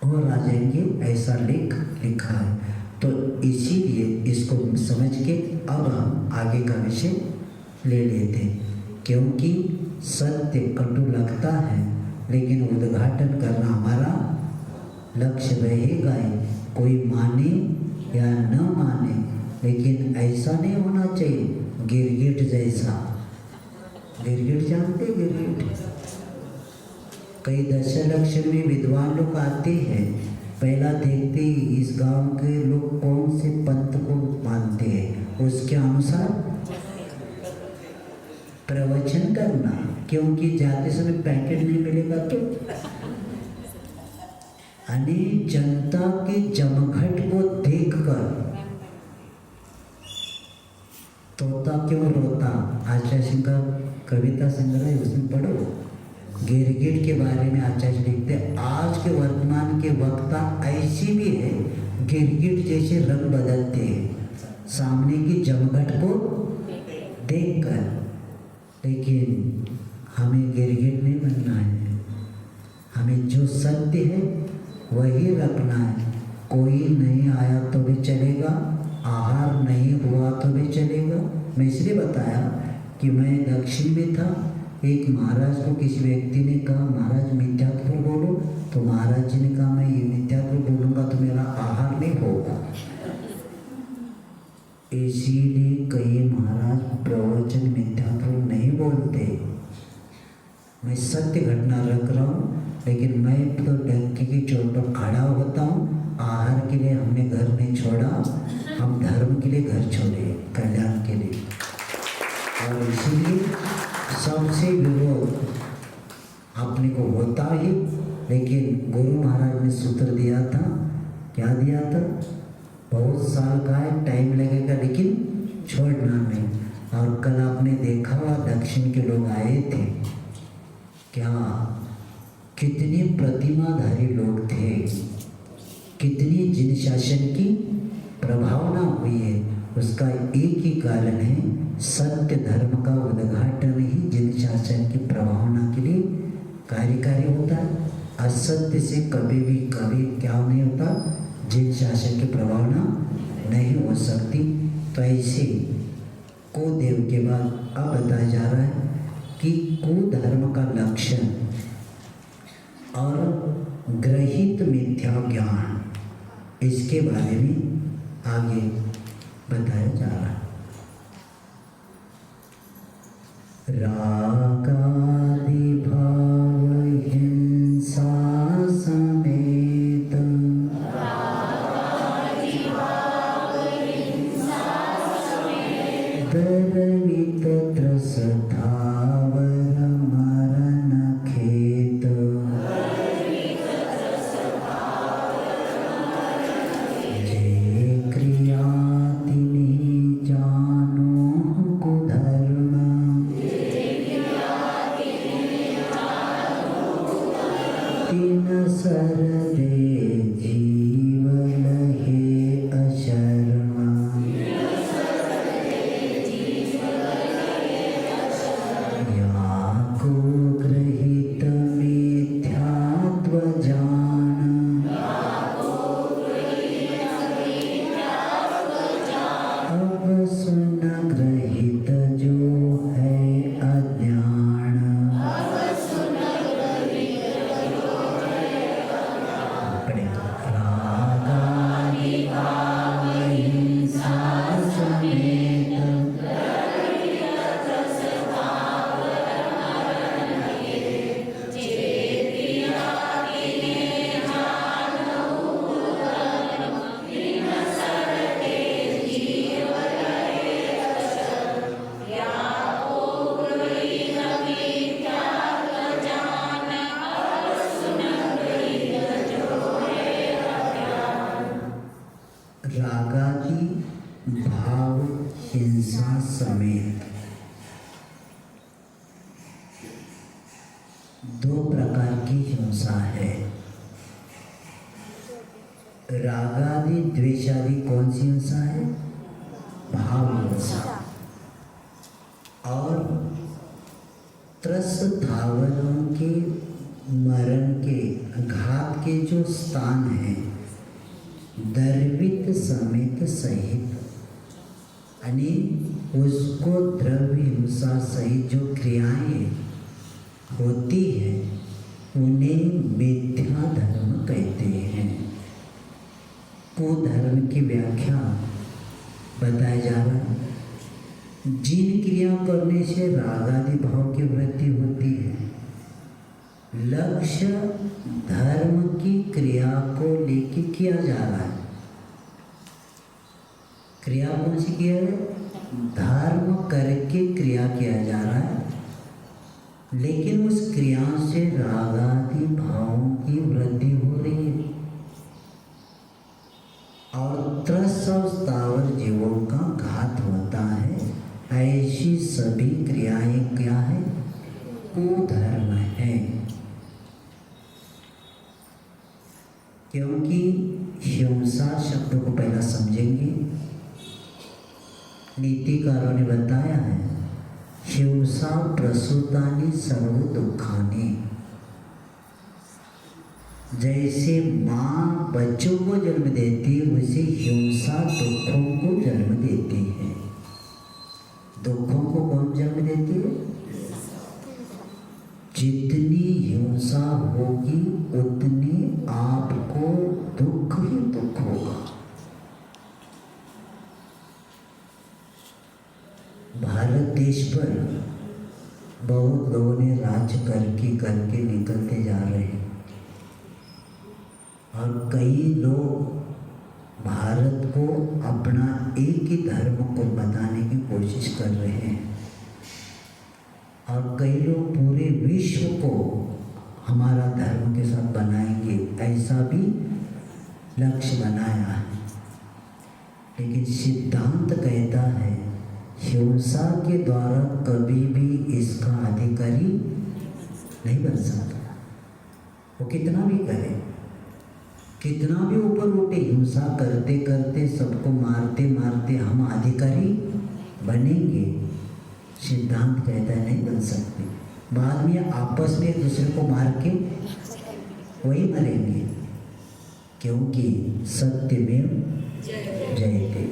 और आ जाएंगे, ऐसा लिखा है. तो इसीलिए इसको समझ के अब हम आगे का विषय ले लेते हैं. क्योंकि सत्य कटु लगता है, लेकिन उद्घाटन करना हमारा लक्ष्य रहेगा ही. कोई माने या न माने, लेकिन ऐसा नहीं होना चाहिए गिरगिट जैसा. गिरगिट जानते, गिरगिट कई दशलक्ष्मी में विद्वान लोग आते हैं, पहला देखते ही इस गांव के लोग कौन से पंथ को मानते हैं, उसके अनुसार प्रवचन करना. क्योंकि जाते समय पैकेट नहीं मिलेगा तो अनेक जनता के जमघट को देखकर तोता क्यों रोता, आचार्य सिंह का कविता संग्रह है, उसमें पढ़ो. गिरगिट के बारे में आचार्य लिखते हैं, आज के वर्तमान के वक्ता ऐसी भी है, गिरगिट जैसे रंग बदलते हैं सामने की जमघट को देखकर. लेकिन हमें गिरगिट नहीं बनना है। हमें जो सत्य है वही रखना है। कोई नहीं आया तो भी चलेगा, आहार नहीं हुआ तो भी चलेगा। मैं इसलिए बताया कि मैं दक्षिण में था, एक महाराज को किसी व्यक्ति ने कहा महाराज मिथ्यात्व बोलो, तो महाराज जी ने कहा मैं ये मिथ्यात्व बोलूँगा तो मेरा आहार नहीं होगा। इसीलिए कई महाराज प्रवचन मिथ्यात्व नहीं बोलते। मैं सत्य घटना रख रहा हूँ, लेकिन मैं तो डंकी की चोट पर खड़ा होता हूँ। आहार के लिए हमने घर नहीं छोड़ा, हम धर्म के लिए घर छोड़े, कल्याण के लिए। और इसीलिए सबसे विरोध अपने को होता ही, लेकिन गुरु महाराज ने सूत्र दिया था। क्या दिया था? बहुत साल का है, टाइम लगेगा, लेकिन छोड़ना नहीं। और कल आपने देखा हुआ दक्षिण के लोग आए थे, क्या कितने प्रतिमाधारी लोग थे, कितनी जिन शासन की प्रभावना हुई है। उसका एक ही कारण है, सत्य धर्म का उद्घाटन ही जिन शासन की प्रभावना के लिए कार्यकारी होता है। असत्य से कभी भी कभी क्या नहीं होता, जिन शासन की प्रभावना नहीं हो सकती। तो ऐसे कुदेव के बाद अब बताया जा रहा है कि कुधर्म का लक्षण और ग्रहित मिथ्या ज्ञान, इसके बारे में आगे बताया जा रहा है। रागादि भाव हिंसा समेत दर्वित त्रस धावर मरण खेत जे क्रिया तिन्हि जानो कुधर्म तिन सर दे जीव लहे अशर्मा। याको गृहीत मिथ्यात्व जान अब सुन गृहीत जो है अज्ञान। रागादि भाव हिंसा समेत रागादि भाव हिंसा समेत दो प्रकार की हिंसा है। रागादि द्वेषादि कौन सी हिंसा है? भाव हिंसा। और त्रस धावरों के मरण के घात के जो स्थान है, दर्वित समेत सहित, यानी उसको द्रव्य हिंसा सहित जो क्रियाएं होती है उन्हें मिथ्या धर्म कहते हैं। कुधर्म की व्याख्या बताया जा रहा है। जिन क्रिया करने से रागादि भाव की वृद्धि होती है, लक्ष्य धर्म की क्रिया को लेके किया जा रहा है। क्रिया कौन सी किया है? धर्म करके क्रिया किया जा रहा है, लेकिन उस क्रिया से रागादि भावों की वृद्धि हो रही है। और त्रस और स्थावर जीवों का घात होता है। ऐसी सभी क्रियाएं क्या है? कुधर्म है। क्योंकि हिंसा शब्द को पहला समझेंगे। नीतिकारों ने बताया है हिंसा प्रसूतानि सर्व दुखानि। जैसे माँ बच्चों को जन्म देती है, वैसे हिंसा दुखों को जन्म देती है। दुखों को कौन जन्म देती है? जितनी हिंसा होगी उतनी आपको दुख ही दुख होगा। भारत देश पर बहुत लोगों ने राज्य करके निकलते जा रहे हैं और कई लोग भारत को अपना एक ही धर्म को बताने की कोशिश कर रहे हैं और कई लोग पूरे विश्व को हमारा धर्म के साथ बनाएंगे, ऐसा भी लक्ष्य बनाया है। लेकिन सिद्धांत कहता है हिंसा के द्वारा कभी भी इसका अधिकारी नहीं बन सकता। वो कितना भी करे, कितना भी ऊपर उठे, हिंसा करते करते सबको मारते मारते हम अधिकारी बनेंगे? सिद्धांत कहता है नहीं बन सकते। बाद में आपस में एक दूसरे को मार के वही मरेंगे, क्योंकि सत्य में जयते,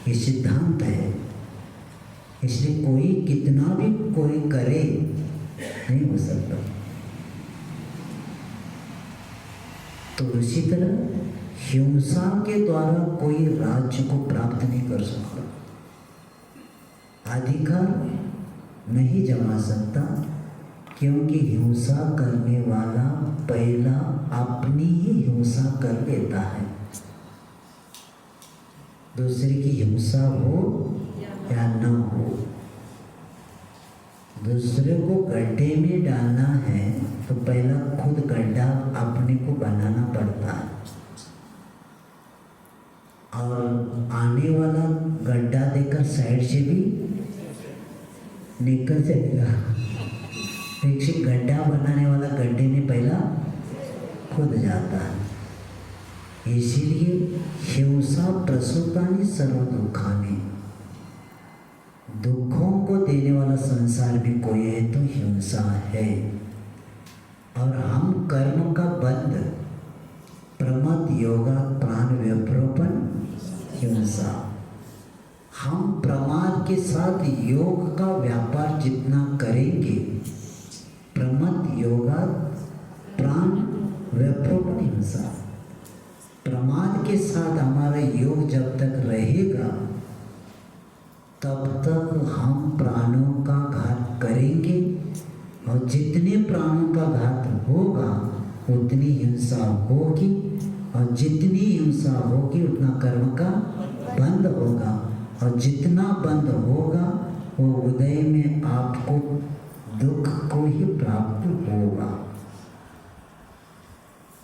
ये सिद्धांत है। इसलिए कोई कितना भी कोई करे नहीं हो सकता। तो उसी तरह हिंसा के द्वारा कोई राज्य को प्राप्त नहीं कर सकता, अधिकार नहीं जमा सकता, क्योंकि हिंसा करने वाला पहला अपनी ही हिंसा कर लेता है। दूसरे की हिंसा हो या न हो, दूसरे को गड्ढे में डालना है तो पहला खुद गड्ढा अपने को बनाना पड़ता है, और आने वाला गड्ढा देखकर साइड से भी निकल जाएगा। एक से गड्ढा बनाने वाला गड्ढे में पहला खुद जाता है। इसीलिए हिंसा प्रसूतानि सर्व दुखानि, दुखों को देने वाला संसार भी कोई है तो हिंसा है। और हम कर्म का बंध, प्रमद योगा प्राण व्यपरोपण हिंसा, हम प्रमाद के साथ योग का व्यापार जितना करेंगे, प्रमद योगा प्राण व्यपरोपण हिंसा, प्रमाद के साथ हमारा योग जब तक रहेगा तब तक हम प्राणों का घात करेंगे, और जितने प्राणों का घात होगा उतनी हिंसा होगी, और जितनी हिंसा होगी उतना कर्म का बंध होगा, और जितना बंध होगा वो उदय में आपको दुख को ही प्राप्त होगा।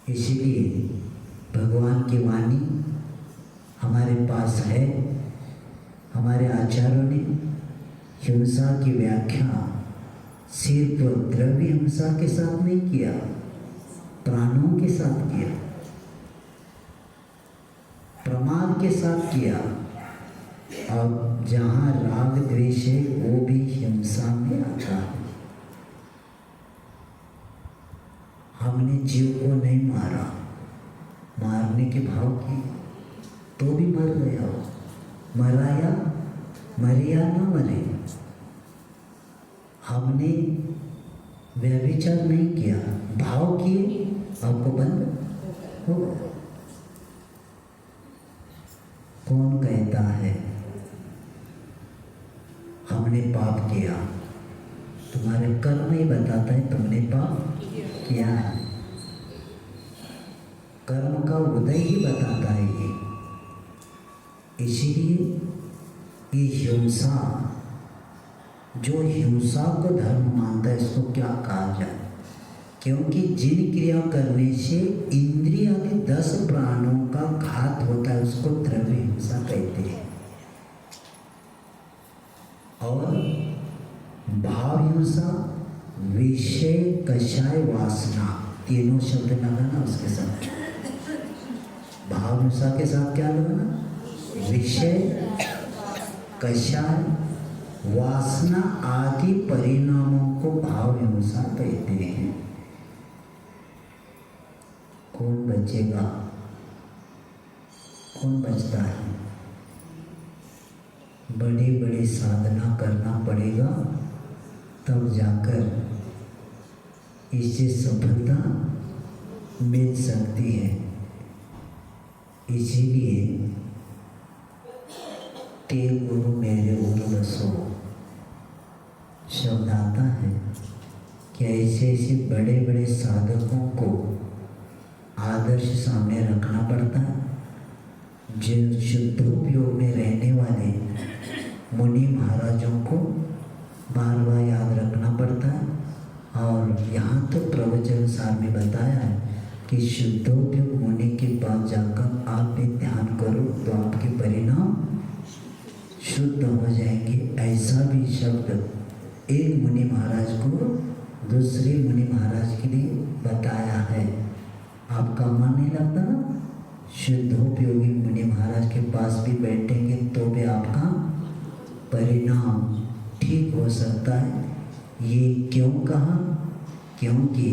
इसलिए भगवान की वाणी हमारे पास है। हमारे आचार्यों ने हिंसा की व्याख्या सिर्फ द्रव्य हिंसा के साथ नहीं किया, प्राणों के साथ किया, प्रमाद के साथ किया, और जहाँ राग द्वेष है वो भी हिंसा में आता है। हमने जीव को नहीं मारा, मारने के भाव की तो भी मर गया हो, मराया मरिया न मरे। हमने व्यभिचार नहीं किया, भाव किए, आपको बंद हो गया। कौन कहता है हमने पाप किया? तुम्हारे कर्म ही बताता है तुमने पाप किया है। कर्म का उदय ही बताता है ये। इसीलिए ये हिंसा, जो हिंसा को धर्म मानता है इसको क्या कहा जाए? क्योंकि जिन क्रिया करने से इंद्रिय आदि 10 प्राणों का घात होता है उसको द्रव्य हिंसा कहते हैं। और भाव हिंसा, विषय, कषाय, वासना, तीनों शब्द लगाना उसके साथ। भाव हिंसा के साथ क्या लगाना? विषय, कषाय, वासना आदि परिणामों को भाव हिंसा कहते हैं। कौन बचेगा? कौन बचता है? बड़ी बड़ी साधना करना पड़ेगा, तब जाकर इससे सफलता मिल सकती है। इसीलिए ते गुरु मेरे गुरु बसो शब्द आता है कि ऐसे ऐसे बड़े बड़े साधकों को आदर्श सामने रखना पड़ता है। जिन शुद्धोपयोग में रहने वाले मुनि महाराजों को बार बार याद रखना पड़ता है। और यहाँ तो प्रवचन सार में बताया है कि शुद्धोपयोग होने के बाद जाकर आप भी ध्यान करो तो आपके परिणाम शुद्ध हो जाएंगे। ऐसा भी शब्द एक मुनि महाराज को दूसरे मुनि महाराज के लिए बताया है। आपका मन नहीं लगता ना? शुद्धोपयोगी मुनि महाराज के पास भी बैठेंगे तो भी आपका परिणाम ठीक हो सकता है। ये क्यों कहा? क्योंकि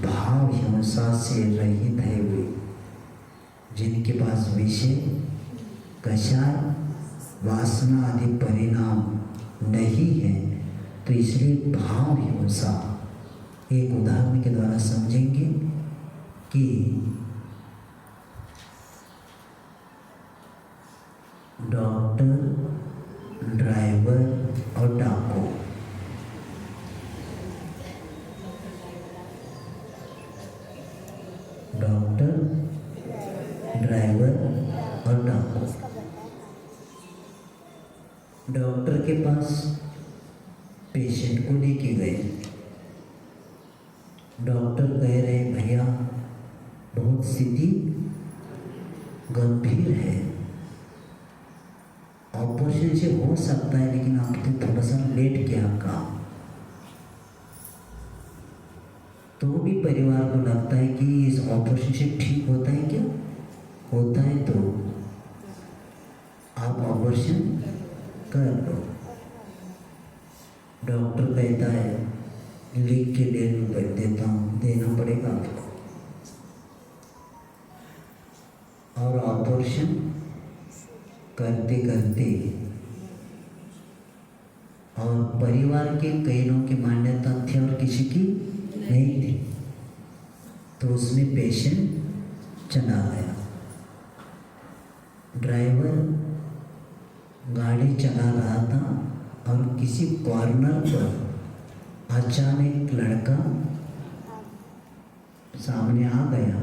भाव हिंसा से रहित है वे, जिनके पास विषय कषाय वासना आदि परिणाम नहीं है। तो इसलिए भाव हिंसा एक उदाहरण के द्वारा समझेंगे कि डॉक्टर, ड्राइवर और डाकू, डॉक्टर, ड्राइवर और डाकू। डॉक्टर के पास पेशेंट को लेके गए। डॉक्टर कह रहे भैया बहुत स्थिति गंभीर है, ऑपरेशन से हो सकता है लेकिन आपको थोड़ा सा लेट किया काम। तो भी परिवार को लगता है कि इस ऑपरेशन से ठीक होता है क्या? होता है तो आप ऑपरेशन कर लो। डॉक्टर कहता है लिख के देता हूँ, देना पड़ेगा आपको। और ऑपरेशन करते करते और परिवार के कई लोगों की मान्यता थी और किसी की नहीं थी, तो उसमें पेशेंट चला गया। ड्राइवर गाड़ी चला रहा था और किसी कॉर्नर पर अचानक लड़का सामने आ गया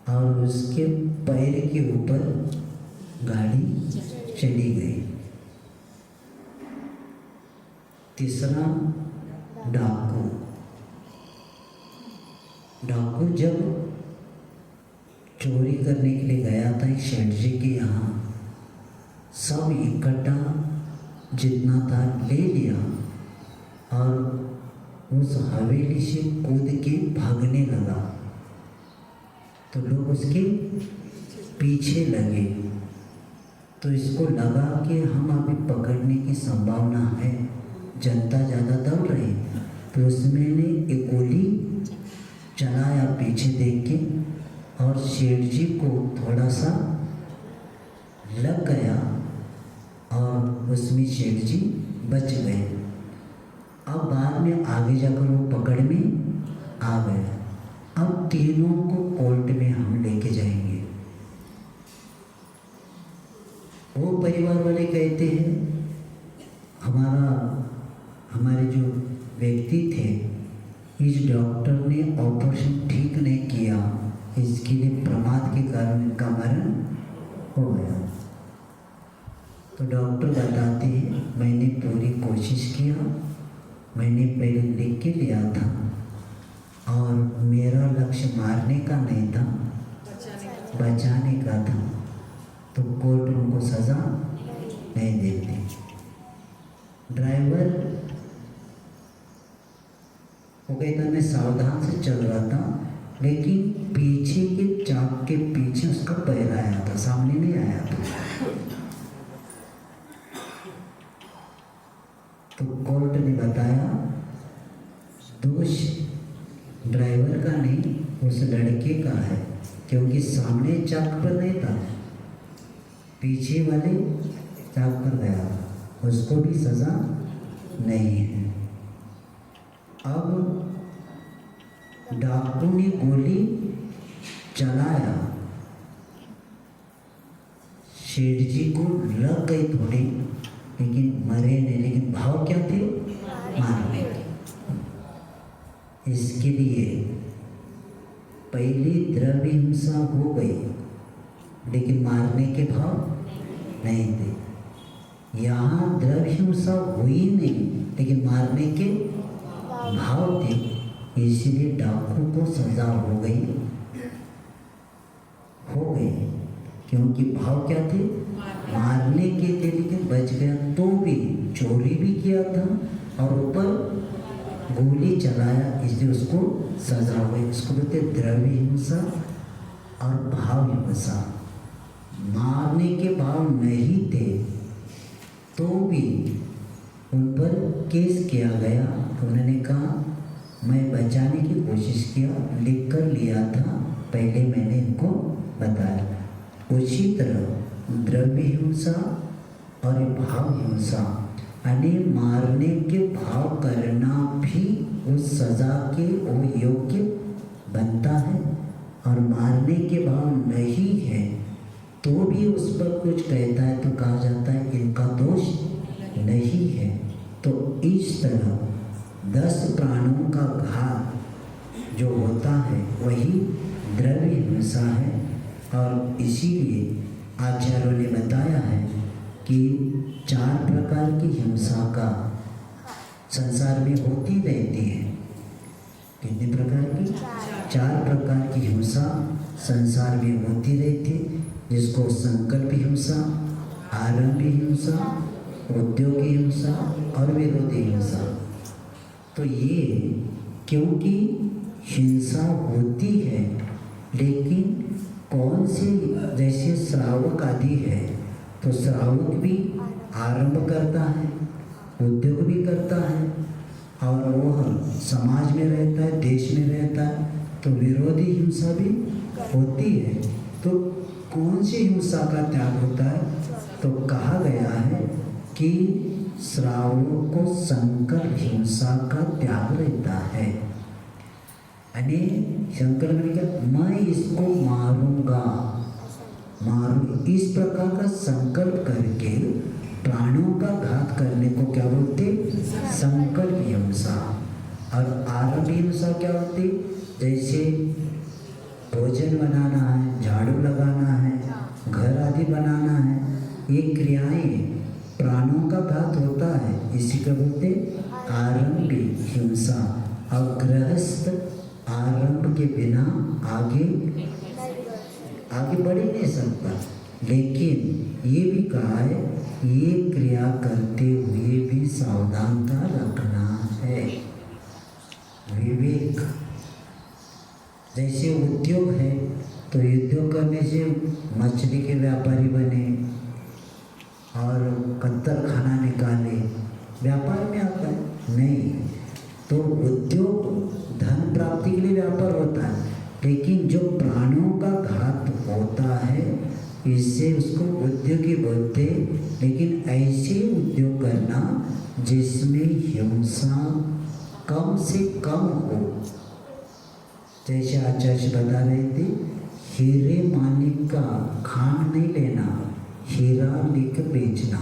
और उसके पैर के ऊपर गाड़ी चली गई। तीसरा डाकू। डाकू जब चोरी करने के लिए गया था एक सेठ जी के यहाँ, सब इकट्ठा जितना था ले लिया और उस हवेली से कूद के भागने लगा। तो लोग उसके पीछे लगे। तो इसको लगा कि हम अभी पकड़ने की संभावना है, जनता ज़्यादा दौड़ रही। तो उसमें ने एक गोली चलाया पीछे देख के और शेठ जी को थोड़ा सा लग गया और उसमें शेठ जी बच गए। अब बाद में आगे जाकर वो पकड़ में आ गए। अब तीनों को कोर्ट में हम लेके जाएंगे। वो परिवार वाले कहते हैं हमारे जो व्यक्ति थे, इस डॉक्टर ने ऑपरेशन ठीक नहीं किया, इसके लिए प्रमाद के कारण इनका मरण हो गया। तो डॉक्टर बताते हैं मैंने पूरी कोशिश किया, मैंने पहले लिख के लिया था और मेरा लक्ष्य मारने का नहीं था, बचाने का था। तो कोर्ट उनको सज़ा नहीं देती। ड्राइवर वो कहता मैं सावधान से चल रहा था, लेकिन पीछे के चाक के पीछे उसका पैर आया था, सामने नहीं आया था। दोष ड्राइवर का नहीं, उस लड़के का है, क्योंकि सामने चाक पर नहीं था, पीछे वाले चाक पर गया, उसको भी सजा नहीं है। अब डाकू ने गोली चलाया, शेठ जी को लग गई थोड़ी, लेकिन मरे नहीं। लेकिन भाव क्या थे? मारने के। इसके लिए पहली द्रव्य हिंसा हो गई, लेकिन मारने के भाव नहीं थे। यहाँ द्रव्य हिंसा हुई नहीं, लेकिन मारने के भाव थे, इसलिए डाकू को सजा हो गई, क्योंकि भाव क्या थे? मारने के थे, लेकिन बच गया। तो भी चोरी भी किया था और ऊपर गोली चलाया, इसलिए उसको सजा हुई। इसको बोलते द्रव्य हिंसा और भाव हिंसा। मारने के भाव नहीं थे तो भी उन पर केस किया गया। तो उन्होंने कहा मैं बचाने की कोशिश किया, लिख कर लिया था, पहले मैंने इनको बताया। उसी तरह द्रव्य हिंसा और भाव हिंसा, यानी मारने के भाव करना भी उस सजा के वो योग्य बनता है, और मारने के भाव नहीं है तो भी उस पर कुछ कहता है तो कहा जाता है इनका दोष नहीं है। तो इस तरह 10 प्राणों का घात जो होता है वही द्रव्य हिंसा है। और इसीलिए आचार्यों ने बताया है कि 4 प्रकार की हिंसा का संसार में होती रहती है। कितने प्रकार की? 4 प्रकार की हिंसा संसार में होती रहती है, जिसको संकल्प हिंसा, आरंभ हिंसा, उद्योगी हिंसा और विरोधी हिंसा। तो ये क्योंकि हिंसा होती है, लेकिन कौन सी, जैसे श्रावक आदि है तो श्रावक भी आरंभ करता है, उद्योग भी करता है, और वह समाज में रहता है, देश में रहता है, तो विरोधी हिंसा भी होती है। तो कौन सी हिंसा का त्याग होता है? तो कहा गया है कि श्रावक को संकल्प हिंसा का त्याग रहता है। यानी संकल्प ने कहा मैं इसको मारूंगा, इस प्रकार का संकल्प करके प्राणों का घात करने को क्या बोलते? संकल्प हिंसा। और आरंभ हिंसा क्या होती? जैसे भोजन बनाना है, झाड़ू लगाना है, घर आदि बनाना है, ये क्रियाएं प्राणों का घात होता है, इसी को बोलते आरंभ हिंसा। और गृहस्थ आरंभ के बिना आगे बढ़ नहीं सकता। लेकिन ये भी कहा है ये क्रिया करते हुए भी सावधानता रखना है, विवेक। जैसे उद्योग है तो उद्योग करने से मछली के व्यापारी बने और कत्तर खाना निकाले, व्यापार में आता है? नहीं। तो उद्योग धन प्राप्ति के लिए व्यापार होता है, लेकिन जो प्राणों का घात होता है इससे उसको उद्योगी बोलते। लेकिन ऐसे उद्योग करना जिसमें हिंसा कम से कम हो। जैसे आचार्य बता रहे थे, हीरे मानिक का खान नहीं लेना, हीरा लेकर बेचना।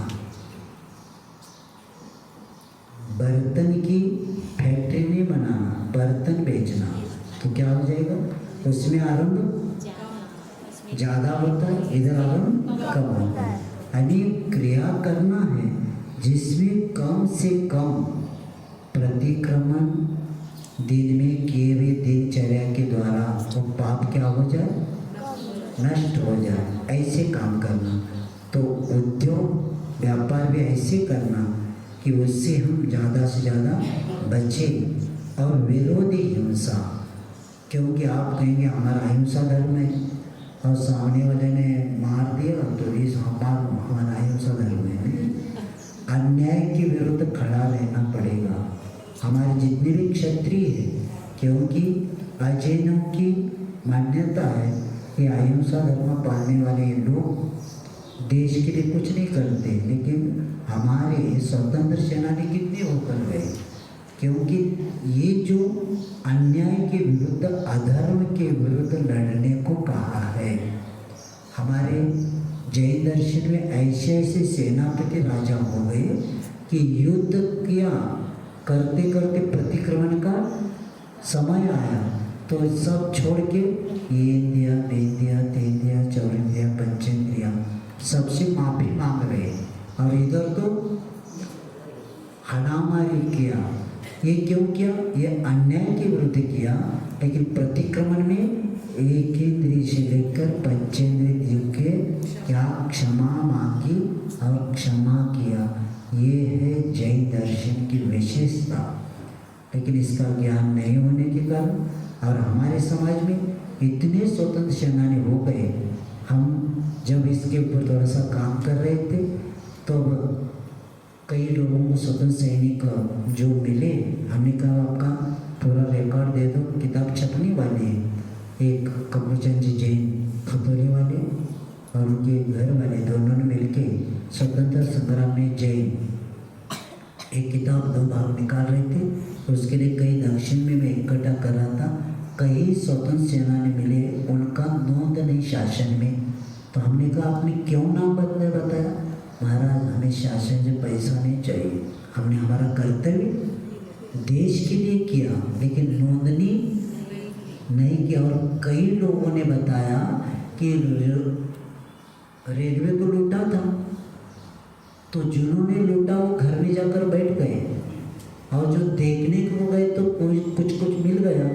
बर्तन की फैक्ट्री नहीं बनाना, बर्तन बेचना, तो क्या हो जाएगा? उसमें आरंभ ज़्यादा होता है, इधर आरंभ कम होता है। यानी क्रिया करना है जिसमें कम से कम प्रतिक्रमण दिन में किए हुए दिनचर्या के द्वारा वो पाप क्या हो जाए? नष्ट हो जाए, ऐसे काम करना। तो उद्योग व्यापार भी ऐसे करना कि उससे हम ज़्यादा से ज़्यादा बचें। और विरोधी हिंसा, क्योंकि आप कहेंगे हमारा अहिंसा धर्म है और सामने वाले ने मार दिया तो इस हमारा अहिंसा धर्म है। अन्याय के विरुद्ध खड़ा रहना पड़ेगा, हमारे जितने भी क्षत्रिय हैं, क्योंकि अजैनों की मान्यता है कि अहिंसा धर्म पालने वाले लोग देश के लिए कुछ नहीं करते, लेकिन हमारे स्वतंत्र सेनानी कितने होकर गए, क्योंकि ये जो अन्याय के विरुद्ध अधर्म के विरुद्ध लड़ने को कहा है। हमारे जैन दर्शन में ऐसे ऐसे सेनापति राजा हो गए कि युद्ध किया, करते करते प्रतिक्रमण का समय आया तो सब छोड़ के ये दिया, दे दिया, ते दिया, चौरिंद्रिया, पंचेंद्रिया सबसे माफी मांग रहे, और इधर तो हनामारी किया। ये क्यों किया? ये अन्याय के विरुद्ध किया, लेकिन प्रतिक्रमण में एक इंद्रिय से लेकर पंचेंद्रिय के क्या क्षमा मांगी और क्षमा किया। ये है जैन दर्शन की विशेषता। लेकिन इसका ज्ञान नहीं होने के कारण और हमारे समाज में इतने स्वतंत्र सेनानी हो गए। हम जब इसके ऊपर थोड़ा सा काम कर रहे थे तो कई लोगों को स्वतंत्र सैनिक जो मिले, हमने कहा आपका पूरा रिकॉर्ड दे दो, किताब छपने वाली है। एक कपूरचंद जी जैन खतौली वाले और उनके घर वाले दोनों ने मिलके स्वतंत्र संग्राम में जैन एक किताब 2 भाग निकाल रहे थे। उसके लिए कई दक्षिण में मैं इकट्ठा कर रहा था। कई स्वतंत्र सेनानी मिले, उनका नोंद नहीं शासन में। तो हमने कहा आपने क्यों नाम बदले? बताया महाराज हमें शासन से पैसा नहीं चाहिए, हमने हमारा कर्तव्य देश के लिए किया, लेकिन नोंदनी नहीं किया। और कई लोगों ने बताया कि रेलवे को लूटा था, तो जिन्होंने लूटा वो घर में जाकर बैठ गए, और जो देखने को गए तो कुछ मिल गया,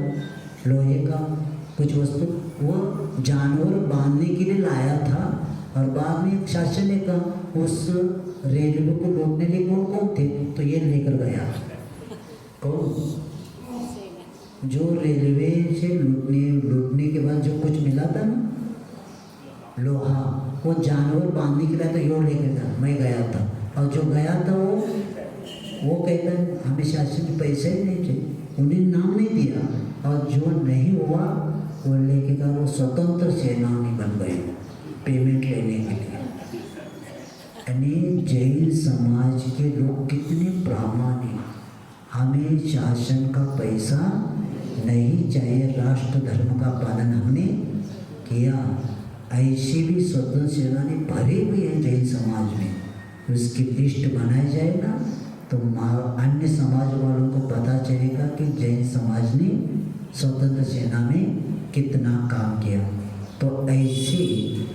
लोहे का कुछ वस्तु वो जानवर बांधने के लिए लाया था। और बाद में शासन ने कहा उस रेलवे को लूटने के कौन थे, तो ये लेकर गया। कौन? जो रेलवे से लूटने के बाद जो कुछ मिला था ना, लोहा, वो जानवर बांधने के लिए तो यो लेकर गया, मैं गया था। और जो गया था वो कहता हमें शासन के पैसे ही नहीं चाहिए, उन्हें नाम नहीं दिया। और जो नहीं हुआ वो लेके गया, वो स्वतंत्र सेनानी बन गए पेमेंट लेने के लिए। यानी जैन समाज के लोग कितने प्रामाणिक, हमें शासन का पैसा नहीं चाहिए, राष्ट्र धर्म का पालन हमने किया। ऐसे भी स्वतंत्र सेनानी भरे हुए हैं जैन समाज में। उसकी लिस्ट बनाई जाए ना तो अन्य समाज वालों को पता चलेगा कि जैन समाज ने स्वतंत्र सेना में कितना काम किया। तो ऐसे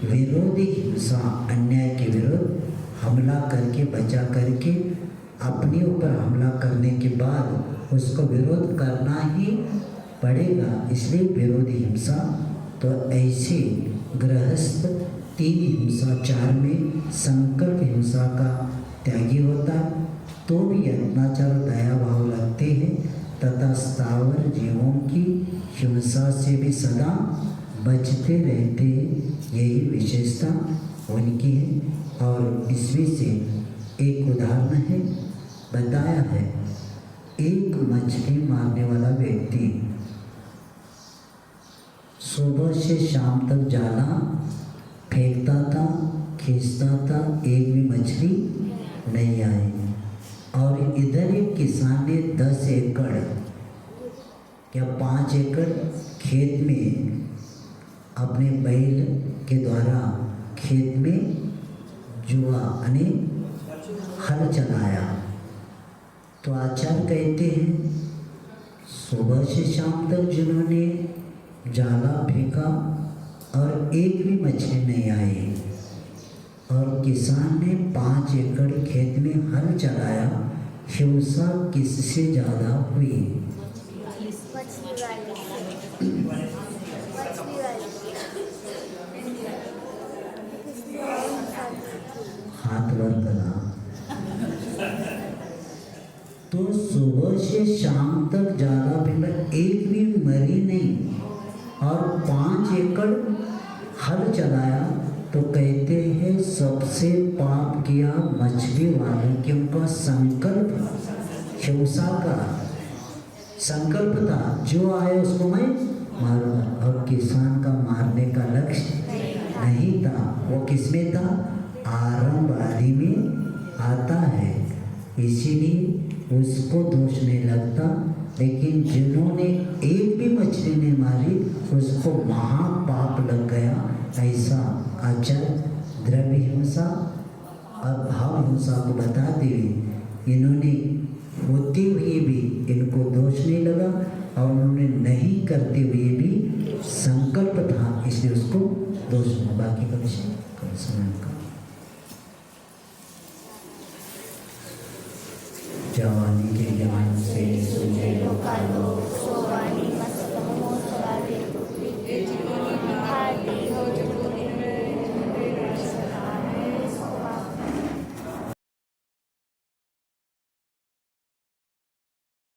विरोधी हिंसा, अन्याय के विरुद्ध हमला करके, बचा करके अपने ऊपर हमला करने के बाद उसको विरोध करना ही पड़ेगा, इसलिए विरोधी हिंसा। तो ऐसे गृहस्थ 3 हिंसा 4 में संकल्प हिंसा का त्यागी होता, तो भी अत्याचार दया भाव रखते हैं तथा स्थावर जीवों की हिंसा से भी सदा बचते रहते। यही विशेषता उनकी है। और इसमें से एक उदाहरण है, बताया है एक मछली मारने वाला व्यक्ति सुबह से शाम तक जाला फेंकता था, खींचता था, एक भी मछली नहीं आई। और इधर एक किसान ने 10 एकड़ या 5 एकड़ खेत में अपने बैल के द्वारा खेत में जुआ यानी हल चलाया। तो आचार्य कहते हैं सुबह से शाम तक जिन्होंने जाला फेंका और एक भी मछली नहीं आई, और किसान ने 5 एकड़ खेत में हल चलाया, हिंसा किससे ज़्यादा हुई? हाथ वर करा। तो सुबह से शाम तक जाला फेंका, एक भी मरी नहीं, और 5 एकड़ हल चलाया। तो कहते हैं सबसे पाप किया मछली वाले, कि उनका संकल्प हिंसा का संकल्प था जो आए उसको मैं मारूंगा। और किसान का मारने का लक्ष्य नहीं था, वो किसमें था? आरंभ आदि में आता है, इसीलिए उसको दोष नहीं लगता। लेकिन जिन्होंने एक भी मछली नहीं मारी उसको महापाप लग गया। ऐसा अचल द्रव्य हिंसा और भाव हिंसा को बताते हुए इन्होंने होते हुए भी इनको दोष नहीं लगा और उन्होंने नहीं करते हुए भी संकल्प था, इसलिए उसको दोष। बाकी का विषय कल समय का